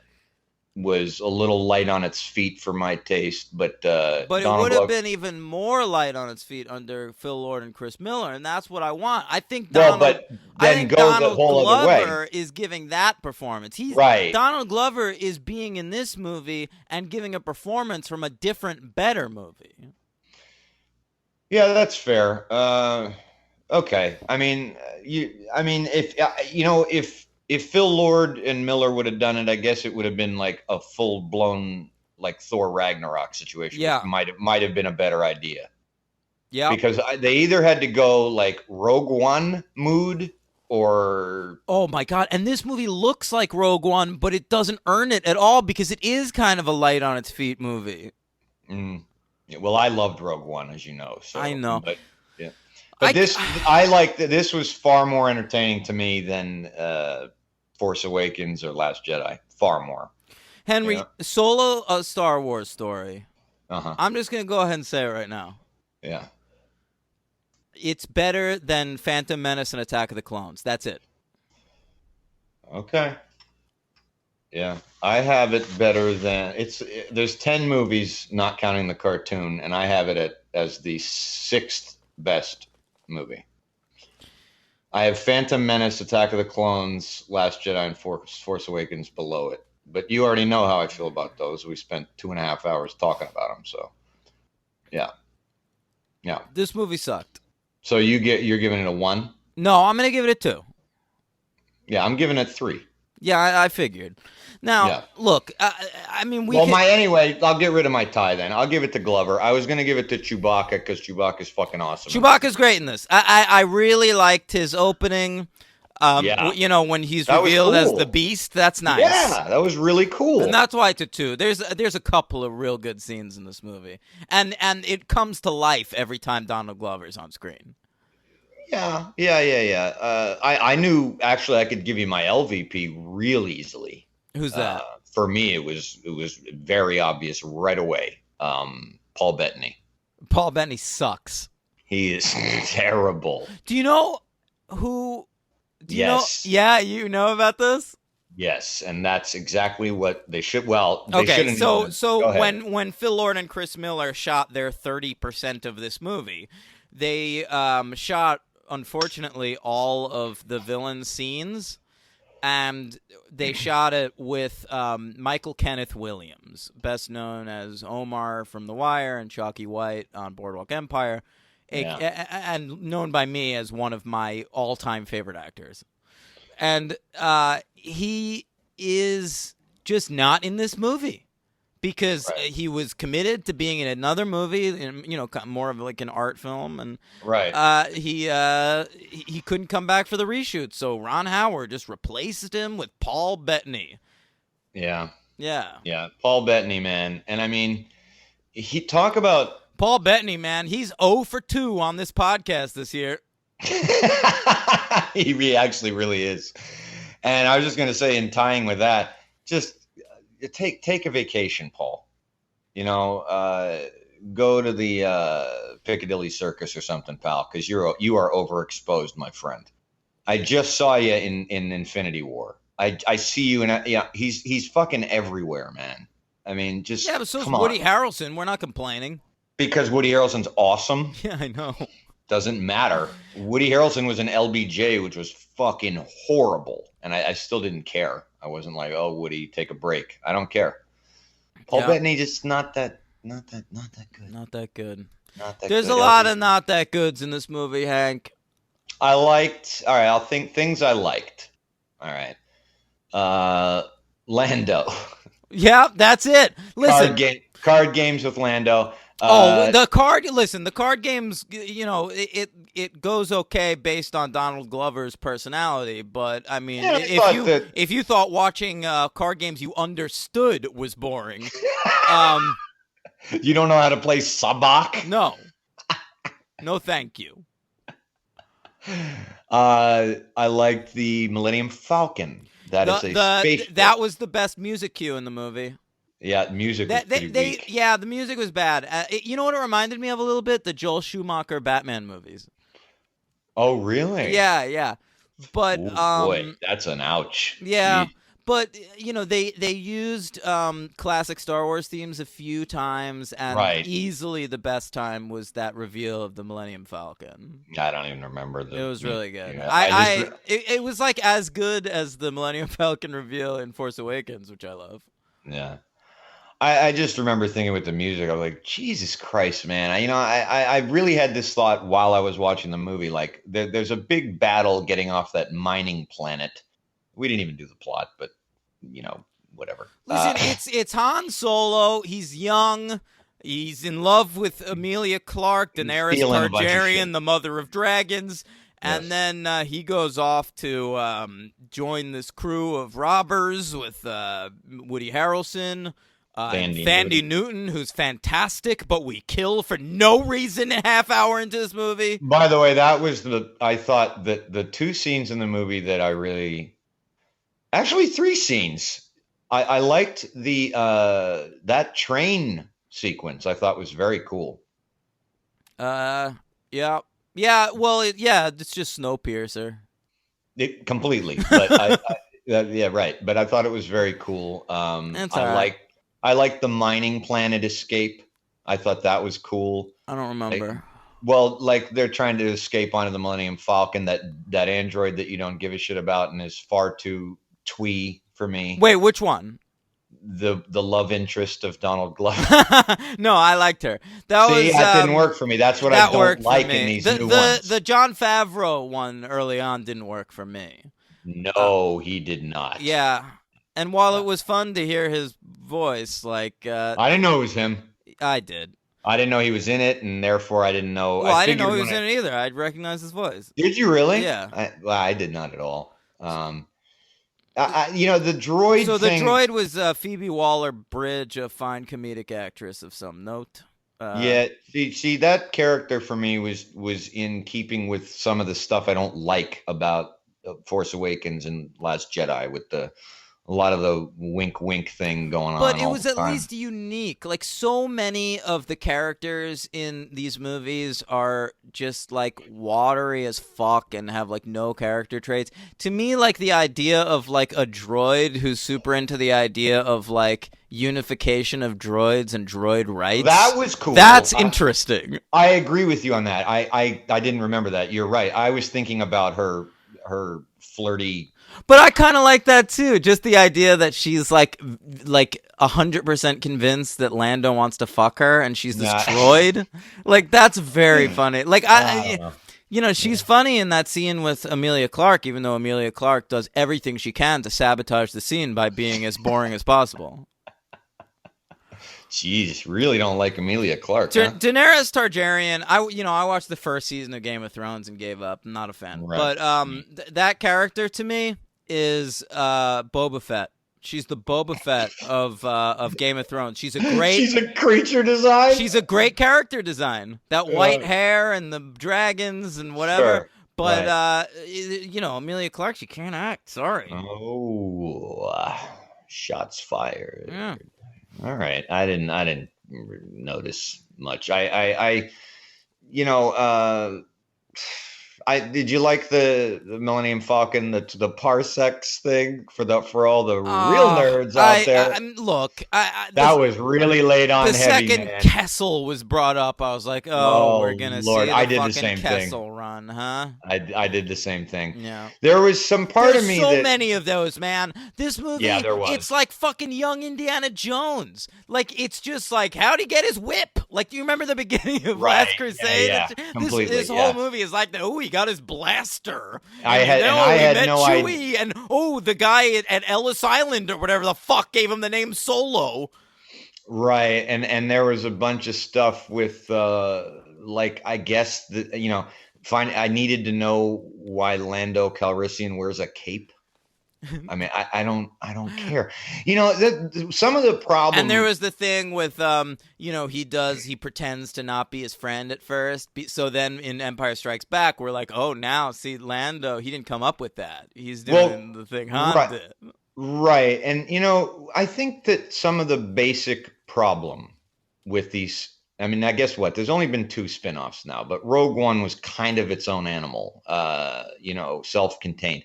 B: was a little light on its feet for my taste, but
A: But it
B: Donald
A: would have
B: Glover.
A: been even more light on its feet under Phil Lord and Chris Miller, and that's what I want. I think
B: Well,
A: Donald.
B: but
A: I
B: then
A: think
B: go the
A: Donald
B: whole other way.
A: Glover is giving that performance.
B: Right.
A: Donald Glover is being in this movie and giving a performance from a different, better movie.
B: Yeah, that's fair. Okay. I mean, if Phil Lord and Miller would have done it, I guess it would have been like a full blown like Thor Ragnarok situation.
A: Yeah.
B: Which might have been a better idea.
A: Yeah.
B: Because they either had to go like Rogue One mood or
A: Oh my God! And this movie looks like Rogue One, but it doesn't earn it at all because it is kind of a light on its feet movie.
B: Well, I loved Rogue One, as you know. So,
A: I know.
B: But yeah. But I like that. This was far more entertaining to me than Force Awakens or Last Jedi. Far more.
A: Henry,
B: Yeah.
A: Solo, a Star Wars story.
B: Uh-huh.
A: I'm just gonna go ahead and say it right now.
B: Yeah.
A: It's better than Phantom Menace and Attack of the Clones. That's it.
B: Okay. Yeah, I have it better than there's 10 movies, not counting the cartoon, and I have it as the 6th best movie. I have Phantom Menace, Attack of the Clones, Last Jedi, and Force Awakens below it. But you already know how I feel about those. We spent 2.5 hours talking about them, so yeah.
A: This movie sucked.
B: So you're giving it a 1?
A: No, I'm gonna give it a 2.
B: Yeah, I'm giving it 3.
A: Yeah, I figured. Now,
B: Yeah.
A: look, I mean,
B: anyway, I'll get rid of my tie then. I'll give it to Glover. I was going to give it to Chewbacca because Chewbacca's fucking awesome.
A: Chewbacca's great in this. I really liked his opening.
B: Yeah.
A: You know, when he's
B: That was
A: revealed as
B: cool.
A: the Beast, that's nice.
B: Yeah, that was really cool.
A: And that's why it's a 2. There's a couple of real good scenes in this movie, and it comes to life every time Donald Glover's on screen.
B: Yeah. I knew actually I could give you my LVP real easily.
A: Who's that?
B: For me, it was very obvious right away. Paul Bettany.
A: Paul Bettany sucks.
B: He is terrible.
A: Do you know who?
B: Yes.
A: Yeah, you know about this.
B: Yes, and that's exactly what they should. Well, they
A: Okay,
B: shouldn't.
A: so
B: Go
A: so
B: ahead.
A: when Phil Lord and Chris Miller shot their 30% of this movie, they shot, unfortunately, all of the villain scenes, and they shot it with Michael Kenneth Williams, best known as Omar from The Wire and Chalky White on Boardwalk Empire, and known by me as one of my all-time favorite actors. And he is just not in this movie because he was committed to being in another movie, you know, more of like an art film, and he couldn't come back for the reshoot, so Ron Howard just replaced him with Paul Bettany.
B: Yeah.
A: Yeah.
B: Paul Bettany, man, and I mean, he talk about
A: Paul Bettany, man, he's 0 for 2 on this podcast this year.
B: He actually really is. And I was just going to say, in tying with that, just take a vacation, Paul. You know, go to the Piccadilly Circus or something, pal, because you are overexposed, my friend. I just saw you in Infinity War. I see you in he's fucking everywhere, man. I mean, just
A: but so is
B: come on.
A: Woody Harrelson. We're not complaining.
B: Because Woody Harrelson's awesome.
A: Yeah, I know.
B: Doesn't matter. Woody Harrelson was in LBJ, which was fucking horrible, and I still didn't care. I wasn't like, oh, Woody, take a break. I don't care. Paul Bettany just not that good.
A: Not that good.
B: Not that
A: There's
B: good.
A: a lot of not that goods in this movie, Hank.
B: I liked. All right, I'll think things I liked. All right. Lando.
A: Yeah, that's it. Listen.
B: Card games with Lando.
A: The card games, you know, it goes okay based on Donald Glover's personality, but I mean, if you thought watching card games you understood was boring,
B: you don't know how to play Sabak?
A: No, thank you.
B: I liked the Millennium Falcon. That is a spaceship.
A: That was the best music cue in the movie.
B: Yeah, music was pretty weak.
A: Yeah, the music was bad. You know what it reminded me of a little bit? The Joel Schumacher Batman movies.
B: Oh, really?
A: Yeah. But
B: boy, that's an ouch.
A: Yeah, But they used classic Star Wars themes a few times, and
B: Right.
A: easily the best time was that reveal of the Millennium Falcon.
B: I don't even remember
A: It was really good.
B: Yeah,
A: It was like as good as the Millennium Falcon reveal in Force Awakens, which I love.
B: yeah. I just remember thinking with the music, I was like, Jesus Christ, man. I really had this thought while I was watching the movie. Like, there's a big battle getting off that mining planet. We didn't even do the plot, but, whatever.
A: Listen, it's Han Solo. He's young. He's in love with Emilia Clarke, Daenerys
B: stealing a bunch of
A: Targaryen,
B: shit.
A: the mother of dragons. And
B: Yes.
A: then he goes off to join this crew of robbers with Woody Harrelson.
B: Thandie
A: Newton, who's fantastic, but we kill for no reason a half hour into this movie.
B: By the way, I thought that the two scenes in the movie that I really, actually 3 scenes. I liked that train sequence. I thought was very cool.
A: Yeah. Well, it's just Snowpiercer.
B: Completely, but yeah, right. But I thought it was very cool.
A: That's all right.
B: I like the mining planet escape. I thought that was cool.
A: I don't remember.
B: Like they're trying to escape onto the Millennium Falcon, that android that you don't give a shit about and is far too twee for me.
A: Wait, which one?
B: The love interest of Donald Glover.
A: No, I liked her. That
B: didn't work for me. That's what I don't like in these new ones.
A: The Jon Favreau one early on didn't work for me.
B: No, he did not.
A: Yeah. And while it was fun to hear his voice, I
B: didn't know it was him.
A: I did.
B: I didn't know he was in it, and therefore I didn't know.
A: Well, I didn't know he was in it either. I'd recognize his voice.
B: Did you really?
A: Yeah.
B: I did not at all. The droid.
A: So
B: thing,
A: the droid was Phoebe Waller-Bridge, a fine comedic actress of some note.
B: Yeah. See, that character for me was in keeping with some of the stuff I don't like about Force Awakens and Last Jedi, with a lot of the wink thing going on.
A: But it was at least unique. Like, so many of the characters in these movies are just like watery as fuck and have like no character traits. To me, like, the idea of like a droid who's super into the idea of like unification of droids and droid rights.
B: That was cool.
A: That's interesting.
B: I agree with you on that. I didn't remember that. You're right. I was thinking about her flirty.
A: But I kind of like that too. Just the idea that she's like 100% convinced that Lando wants to fuck her, and she's this droid. Like, that's very funny. Like, she's funny in that scene with Emilia Clarke, even though Emilia Clarke does everything she can to sabotage the scene by being as boring as possible.
B: Jeez, really don't like Emilia Clarke.
A: Daenerys Targaryen. I watched the first season of Game of Thrones and gave up. I'm not a fan. Right. But that character to me is Boba Fett. She's the Boba Fett of Game of Thrones. She's
B: a creature design.
A: She's a great character design. That white hair and the dragons and whatever.
B: Sure.
A: But Emilia Clarke, she can't act. Sorry.
B: Oh, shots fired.
A: Yeah.
B: All right, I didn't notice much. Did you like the Millennium Falcon, the parsecs thing for all the real nerds out there?
A: Look,
B: that was really laid on
A: the
B: heavy.
A: The second
B: man.
A: Kessel was brought up, I was like, we're gonna
B: Lord,
A: see
B: I did
A: fucking
B: the same
A: Kessel
B: thing.
A: run, huh?
B: I did the same thing.
A: Yeah.
B: There was some part
A: There's
B: of me
A: so many of those, man. This movie,
B: yeah, there was.
A: It's like fucking young Indiana Jones. Like, it's just like, how'd he get his whip? Like, do you remember the beginning of Last Crusade?
B: Yeah, completely.
A: This whole movie is like, he got his blaster.
B: I had no
A: idea. And the guy at Ellis Island or whatever the fuck gave him the name Solo.
B: Right, and there was a bunch of stuff with I guess I needed to know why Lando Calrissian wears a cape. I mean, I don't care. Some of the problems.
A: And there was the thing with he pretends to not be his friend at first. So then in Empire Strikes Back, we're like, now see Lando, he didn't come up with that. He's doing the thing Han did.
B: Right, and I think that some of the basic problem with these. I mean, I guess there's only been 2 spinoffs now, but Rogue One was kind of its own animal. Self-contained.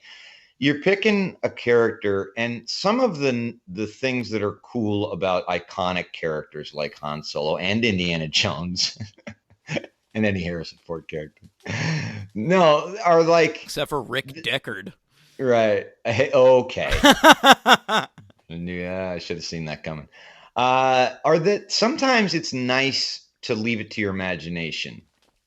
B: you're picking a character, and some of the things that are cool about iconic characters like Han Solo and Indiana Jones and any Harrison Ford character, no, are like
A: Except for Rick Deckard.
B: right. Okay, yeah, I should have seen that coming. Are that sometimes it's nice to leave it to your imagination,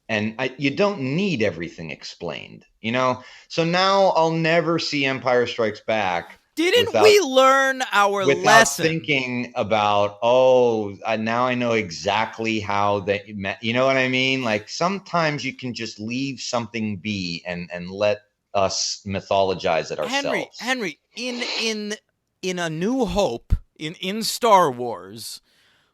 B: and you don't need everything explained, you know. So now I'll never see Empire Strikes Back
A: Didn't we learn our
B: without
A: lesson?
B: thinking about, now I know exactly how they met. You know what I mean? Like sometimes you can just leave something be and let us mythologize it ourselves.
A: Henry, in A New Hope, in Star Wars,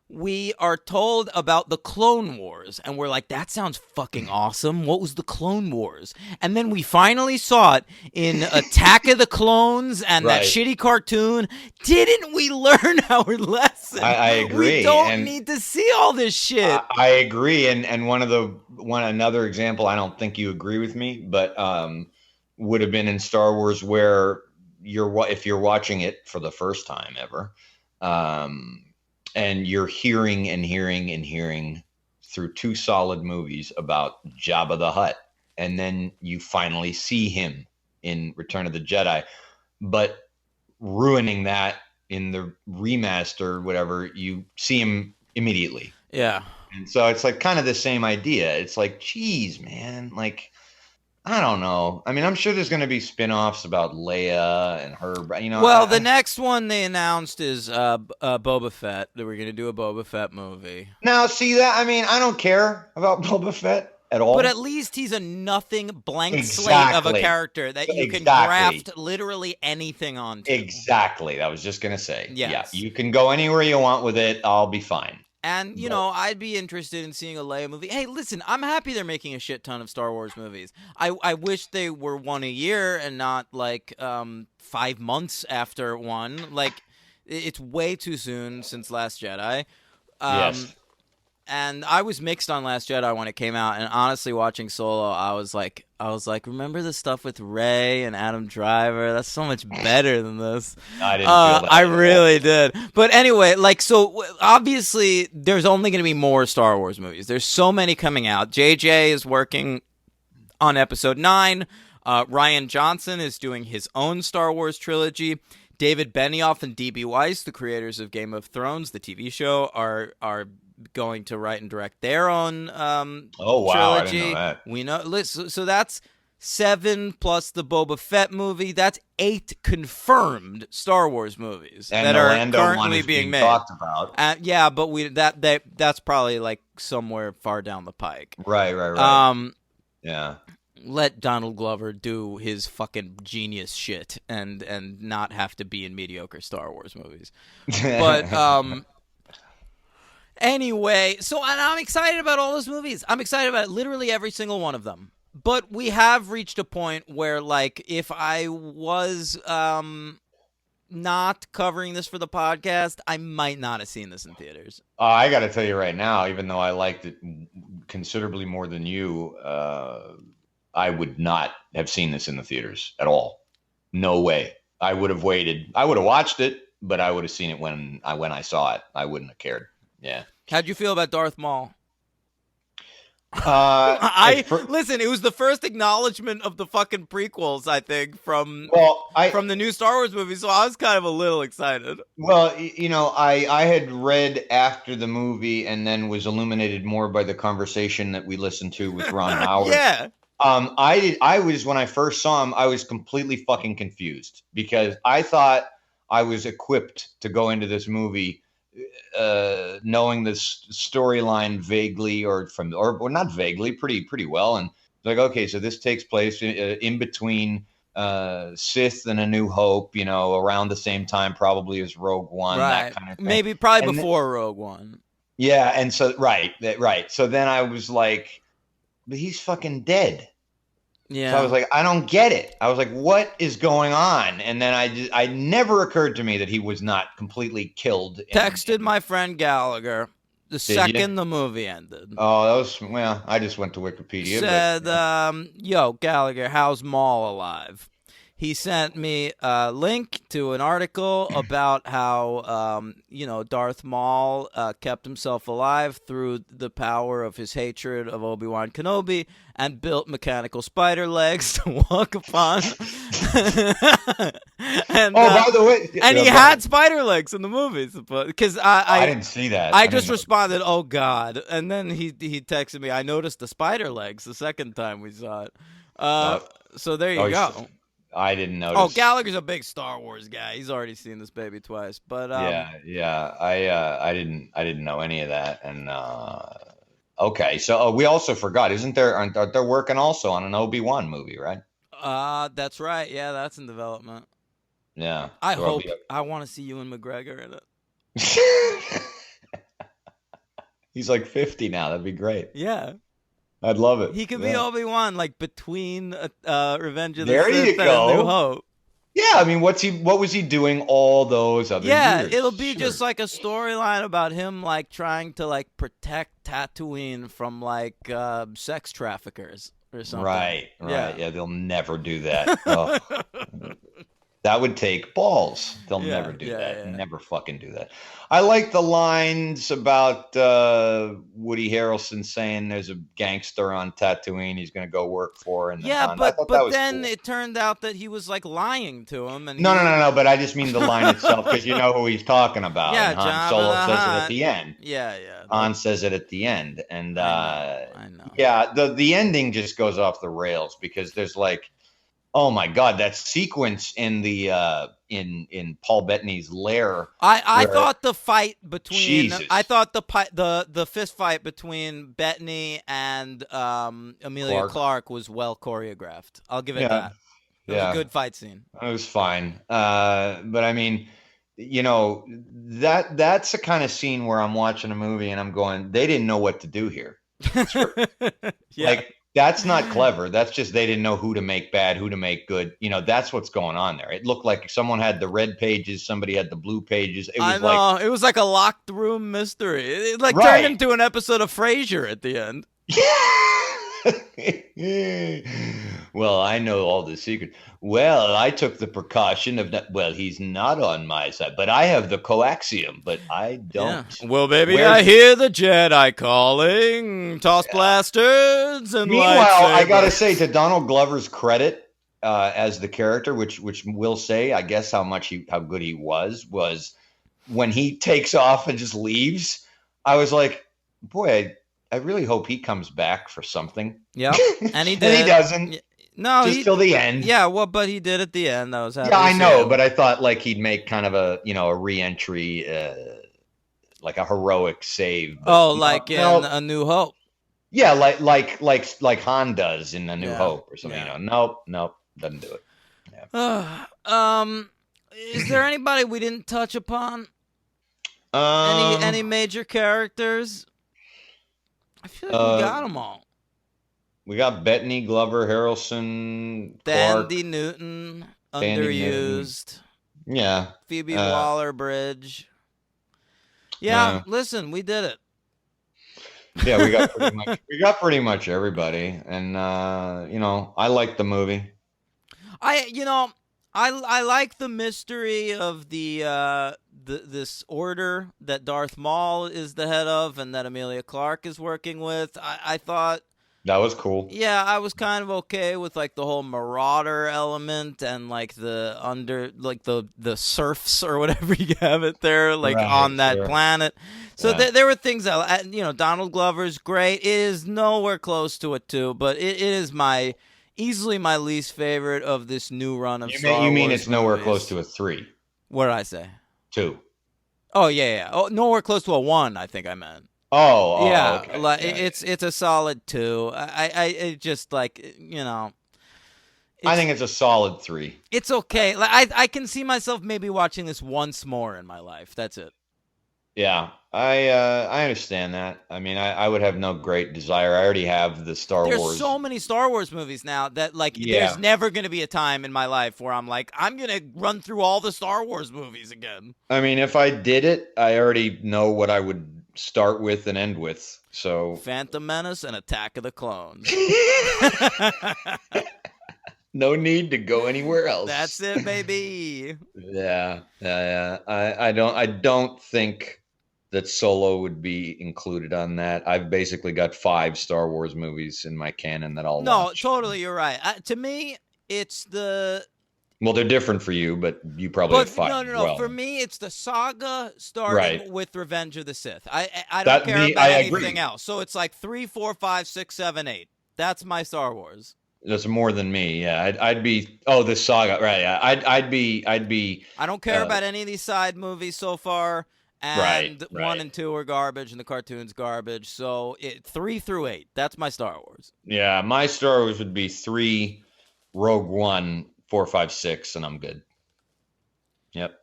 A: we are told about the Clone Wars, and we're like, that sounds fucking awesome. What was the Clone Wars? And then we finally saw it in Attack of the Clones and that shitty cartoon. Didn't we learn our lesson?
B: I agree.
A: We don't need to see all this shit.
B: I agree. And another example, I don't think you agree with me, but would have been in Star Wars, where if you're watching it for the first time ever, and you're hearing and hearing and hearing through 2 solid movies about Jabba the Hutt, and then you finally see him in Return of the Jedi, but ruining that in the remaster, whatever, you see him immediately.
A: Yeah. And
B: so it's like kind of the same idea. It's like, geez, man, like, I don't know. I mean, I'm sure there's going to be spin-offs about Leia and her, you know.
A: Well, the next one they announced is Boba Fett. That we're going to do a Boba Fett movie.
B: Now, see that? I mean, I don't care about Boba Fett at all.
A: But at least he's a nothing blank slate of a character that you can graft literally anything onto.
B: Exactly. I was just going to say.
A: Yes.
B: Yeah, you can go anywhere you want with it. I'll be fine.
A: And, you know, I'd be interested in seeing a Leia movie. Hey, listen, I'm happy they're making a shit ton of Star Wars movies. I wish they were one a year and not, like, 5 months after one. Like, it's way too soon since Last Jedi.
B: Yes.
A: And I was mixed on Last Jedi when it came out. And honestly, watching Solo, I was like, remember the stuff with Rey and Adam Driver? That's so much better than this.
B: I didn't feel that.
A: I really did. But anyway, like, so obviously there's only going to be more Star Wars movies. There's so many coming out. JJ is working on Episode 9. Rian Johnson is doing his own Star Wars trilogy. David Benioff and D.B. Weiss, the creators of Game of Thrones, the TV show, are going to write and direct their own trilogy.
B: I didn't know that.
A: We know, so that's 7 plus the Boba Fett movie. That's 8 confirmed Star Wars movies
B: and
A: that
B: the
A: are
B: Lando
A: currently
B: one
A: being made.
B: Talked about.
A: Yeah, but that's probably like somewhere far down the pike.
B: Right. Yeah.
A: Let Donald Glover do his fucking genius shit and not have to be in mediocre Star Wars movies. But anyway, so and I'm excited about all those movies. I'm excited about literally every single one of them. But we have reached a point where, like, if I was not covering this for the podcast, I might not have seen this in theaters.
B: I got to tell you right now, even though I liked it considerably more than you, I would not have seen this in the theaters at all. No way. I would have waited. I would have watched it, but I would have seen it when I saw it. I wouldn't have cared. Yeah.
A: How'd you feel about Darth Maul? Listen, it was the first acknowledgement of the fucking prequels, I think, from the new Star Wars movie, so I was kind of a little excited.
B: Well, you know, I had read after the movie and then was illuminated more by the conversation that we listened to with Ron Howard.
A: Yeah.
B: I was, when I first saw him, I was completely fucking confused because I thought I was equipped to go into this movie knowing this storyline vaguely or not vaguely, pretty well. And like, okay, so this takes place in between Sith and A New Hope, you know, around the same time probably as Rogue One,
A: right.
B: That kind of thing.
A: Maybe probably before Rogue One.
B: Yeah, and so right. So then I was like, but he's fucking dead.
A: Yeah.
B: So I was like, I don't get it. I was like, what is going on? And then I never occurred to me that he was not completely killed.
A: Texted my friend Gallagher the second the movie ended.
B: Oh, that was, well, I just went to Wikipedia.
A: Said, yo, Gallagher, how's Maul alive? he sent me a link to an article about how, Darth Maul kept himself alive through the power of his hatred of Obi-Wan Kenobi and built mechanical spider legs to walk upon. And,
B: by the way,
A: and he had spider legs in the movies, because
B: I didn't see that.
A: I just responded, "Oh God!" And then he texted me, "I noticed the spider legs the second time we saw it." So there you go.
B: I didn't notice.
A: Oh, Gallagher's a big Star Wars guy. He's already seen this baby twice. But
B: yeah. I didn't know any of that. And okay, so we also forgot. Aren't they working also on an Obi-Wan movie, right?
A: That's right. Yeah, that's in development.
B: Yeah.
A: I want to see Ewan McGregor in it.
B: He's like 50 now. That'd be great.
A: Yeah.
B: I'd love it.
A: He could be Obi-Wan, like between Revenge of the
B: There
A: Sith
B: you
A: and
B: go.
A: New Hope.
B: Yeah, I mean, what was he doing all those other years?
A: It'll be just like a storyline about him, like trying to like protect Tatooine from like sex traffickers or something.
B: Right. Yeah, they'll never do that. Oh. That would take balls. They'll never do that. Yeah. Never fucking do that. I like the lines about Woody Harrelson saying there's a gangster on Tatooine he's going to go work for. And
A: but then cool. It turned out that he was like lying to him. And
B: no. But I just mean the line itself because you know who he's talking about.
A: Yeah,
B: and Han Solo says it at the end.
A: Yeah.
B: Han says it at the end, and
A: I know.
B: Yeah, the ending just goes off the rails because there's like. Oh my God, that sequence in the in Paul Bettany's lair.
A: I thought the fight between
B: Jesus.
A: I thought the fist fight between Bettany and Emilia Clarke was well choreographed. I'll give it that. It was a good fight scene.
B: It was fine. But I mean, that's the kind of scene where I'm watching a movie and I'm going, they didn't know what to do here.
A: Yeah.
B: Like that's not clever. That's just they didn't know who to make bad, who to make good. That's what's going on there. It looked like someone had the red pages, somebody had the blue pages. It was
A: it was like a locked room mystery. It turned into an episode of Frasier at the end.
B: Well, I know all the secrets. Well, I took the precaution of not. Well, he's not on my side, but I have the coaxium, but I don't.
A: Yeah. Well, baby, I hear the Jedi calling. Toss blasters and
B: meanwhile, I gotta say, to Donald Glover's credit, as the character, which will say, I guess, how good he was when he takes off and just leaves. I was like, boy, I really hope he comes back for something.
A: Yeah, and he did.
B: And he doesn't.
A: No,
B: just till the end.
A: Yeah, well, but he did at the end. That was happy.
B: Yeah, I know, but I thought like he'd make kind of a re-entry, like a heroic save.
A: But, in A New Hope.
B: Yeah, like Han does in A New Hope or something.
A: Yeah.
B: Nope, doesn't do it. Yeah.
A: Is there anybody we didn't touch upon? Any major characters? I feel like we got them all.
B: We got Bettany, Glover, Harrelson,
A: Thandie
B: Clark,
A: Newton, underused.
B: Yeah.
A: Phoebe Waller-Bridge. Yeah, listen, we did it.
B: Yeah, we got pretty much everybody, and I like the movie.
A: I like the mystery of this order that Darth Maul is the head of, and that Emilia Clarke is working with. I thought.
B: That was cool.
A: Yeah, I was kind of okay with like the whole marauder element and like the serfs or whatever you have it there, on that planet. So there were things that Donald Glover's great. It is nowhere close to a 2, but it is easily my least favorite of this new run of Star Wars.
B: You mean it's nowhere close to a 3?
A: What did I say?
B: 2.
A: Oh yeah. Oh, nowhere close to a 1. I think I meant.
B: Oh
A: yeah,
B: okay.
A: It's a solid 2. I just I
B: think it's a solid 3.
A: It's okay. I can see myself maybe watching this once more in my life. That's it.
B: Yeah, I understand that. I mean, I would have no great desire. I already have the Star Wars.
A: There's so many Star Wars movies now that there's never going to be a time in my life where I'm like, I'm going to run through all the Star Wars movies again.
B: I mean, if I did it, I already know what I would start with and end with. So
A: Phantom Menace and Attack of the Clones.
B: No need to go anywhere else.
A: That's it, baby.
B: Yeah. I don't think that Solo would be included on that. I've basically got 5 Star Wars movies in my canon that I'll
A: No,
B: watch.
A: totally, you're right. To me, it's the
B: Well, they're different for you, but you probably have
A: but
B: 5
A: no,
B: as
A: no.
B: well.
A: For me, it's the saga starting
B: Right.
A: with Revenge of the Sith. I don't care about
B: I
A: anything
B: agree.
A: else. So it's like 3, 4, 5, 6, 7, 8. That's my Star Wars.
B: That's more than me. Yeah, I'd be. Oh, the saga. Right. Yeah. I'd be.
A: I don't care about any of these side movies so far. And
B: Right,
A: 1 and 2 are garbage, and the cartoon's garbage. So 3 through 8. That's my Star Wars.
B: Yeah, my Star Wars would be 3, Rogue One, 4, 5, 6, and I'm good. Yep.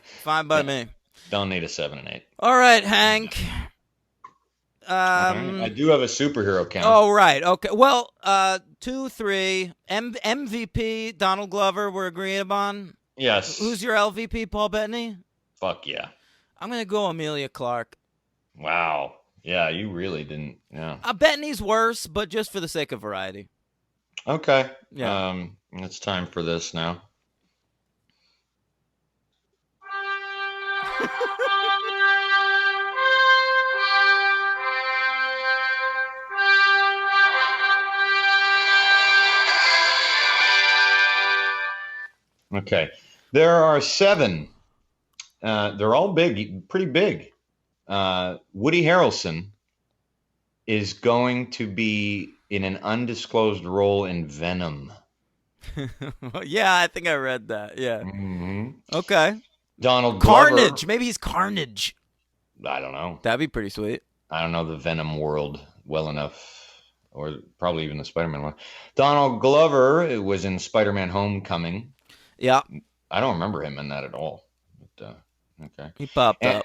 A: Fine by me.
B: Don't need a 7 and 8.
A: All right, Hank.
B: I do have a superhero count.
A: Oh, right. Okay. Well, 2, 3. MVP, Donald Glover, we're agreeing upon.
B: Yes.
A: Who's your LVP, Paul Bettany?
B: Fuck yeah.
A: I'm going to go Amelia Clark.
B: Wow. Yeah, you really didn't. Yeah.
A: Bettany's worse, but just for the sake of variety.
B: Okay.
A: Yeah.
B: It's time for this now. Okay. There are 7. They're all big, pretty big. Woody Harrelson is going to be in an undisclosed role in Venom.
A: Yeah, I think I read that. Yeah.
B: Mm-hmm.
A: Okay.
B: Donald Glover.
A: Carnage. Maybe he's Carnage.
B: I don't know.
A: That'd be pretty sweet.
B: I don't know the Venom world well enough, or probably even the Spider-Man one. Donald Glover was in Spider-Man: Homecoming.
A: Yeah.
B: I don't remember him in that at all. But, okay.
A: He popped up.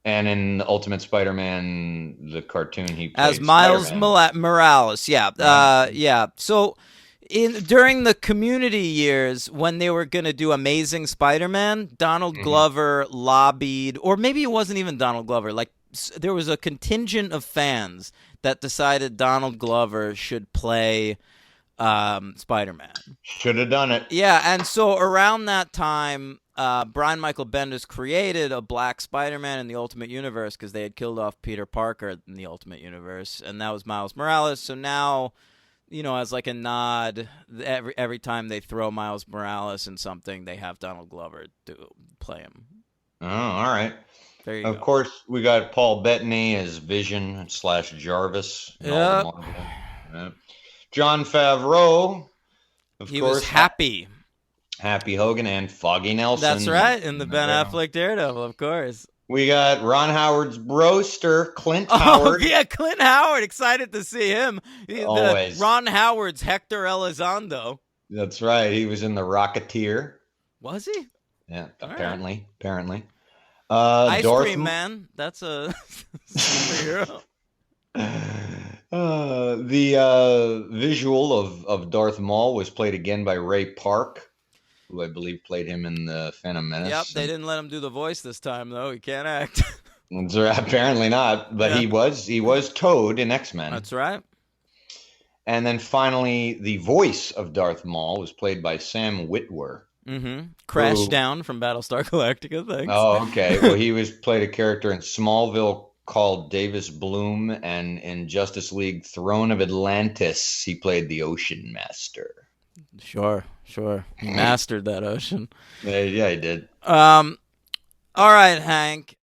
B: And in the Ultimate Spider-Man, the cartoon, he played
A: As Miles
B: Spider-Man.
A: Morales. Yeah. Yeah. So during the Community years, when they were going to do Amazing Spider-Man, Donald Glover lobbied, or maybe it wasn't even Donald Glover. Like, there was a contingent of fans that decided Donald Glover should play Spider-Man.
B: Should have done it.
A: Yeah, and so around that time, Brian Michael Bendis created a black Spider-Man in the Ultimate Universe because they had killed off Peter Parker in the Ultimate Universe, and that was Miles Morales. So now, as like a nod, every time they throw Miles Morales in something, they have Donald Glover to play him.
B: Oh, all right.
A: There you go.
B: Of course, we got Paul Bettany as Vision / Jarvis.
A: Yep.
B: Yep. Jon Favreau,
A: He was Happy.
B: Happy Hogan and Foggy Nelson.
A: That's right, in the Ben Affleck Daredevil, of course.
B: We got Ron Howard's broster, Clint Howard.
A: Oh, yeah, Clint Howard. Excited to see him.
B: Always.
A: Ron Howard's Hector Elizondo.
B: That's right. He was in The Rocketeer.
A: Was he?
B: Yeah,
A: All
B: apparently.
A: Ice
B: Darth
A: Cream Man. That's a superhero.
B: The visual of Darth Maul was played again by Ray Park, who I believe played him in the Phantom Menace.
A: Yep, they didn't let him do the voice this time, though. He can't act.
B: Apparently not, but
A: Yeah.
B: he was Toad in X-Men.
A: That's right.
B: And then finally, the voice of Darth Maul was played by Sam Witwer.
A: Mm-hmm. Crash Down from Battlestar Galactica, thanks.
B: Oh, okay. Well, he played a character in Smallville called Davis Bloom, and in Justice League Throne of Atlantis, he played the Ocean Master.
A: Sure. He mastered that ocean.
B: Yeah, he did.
A: All right, Hank.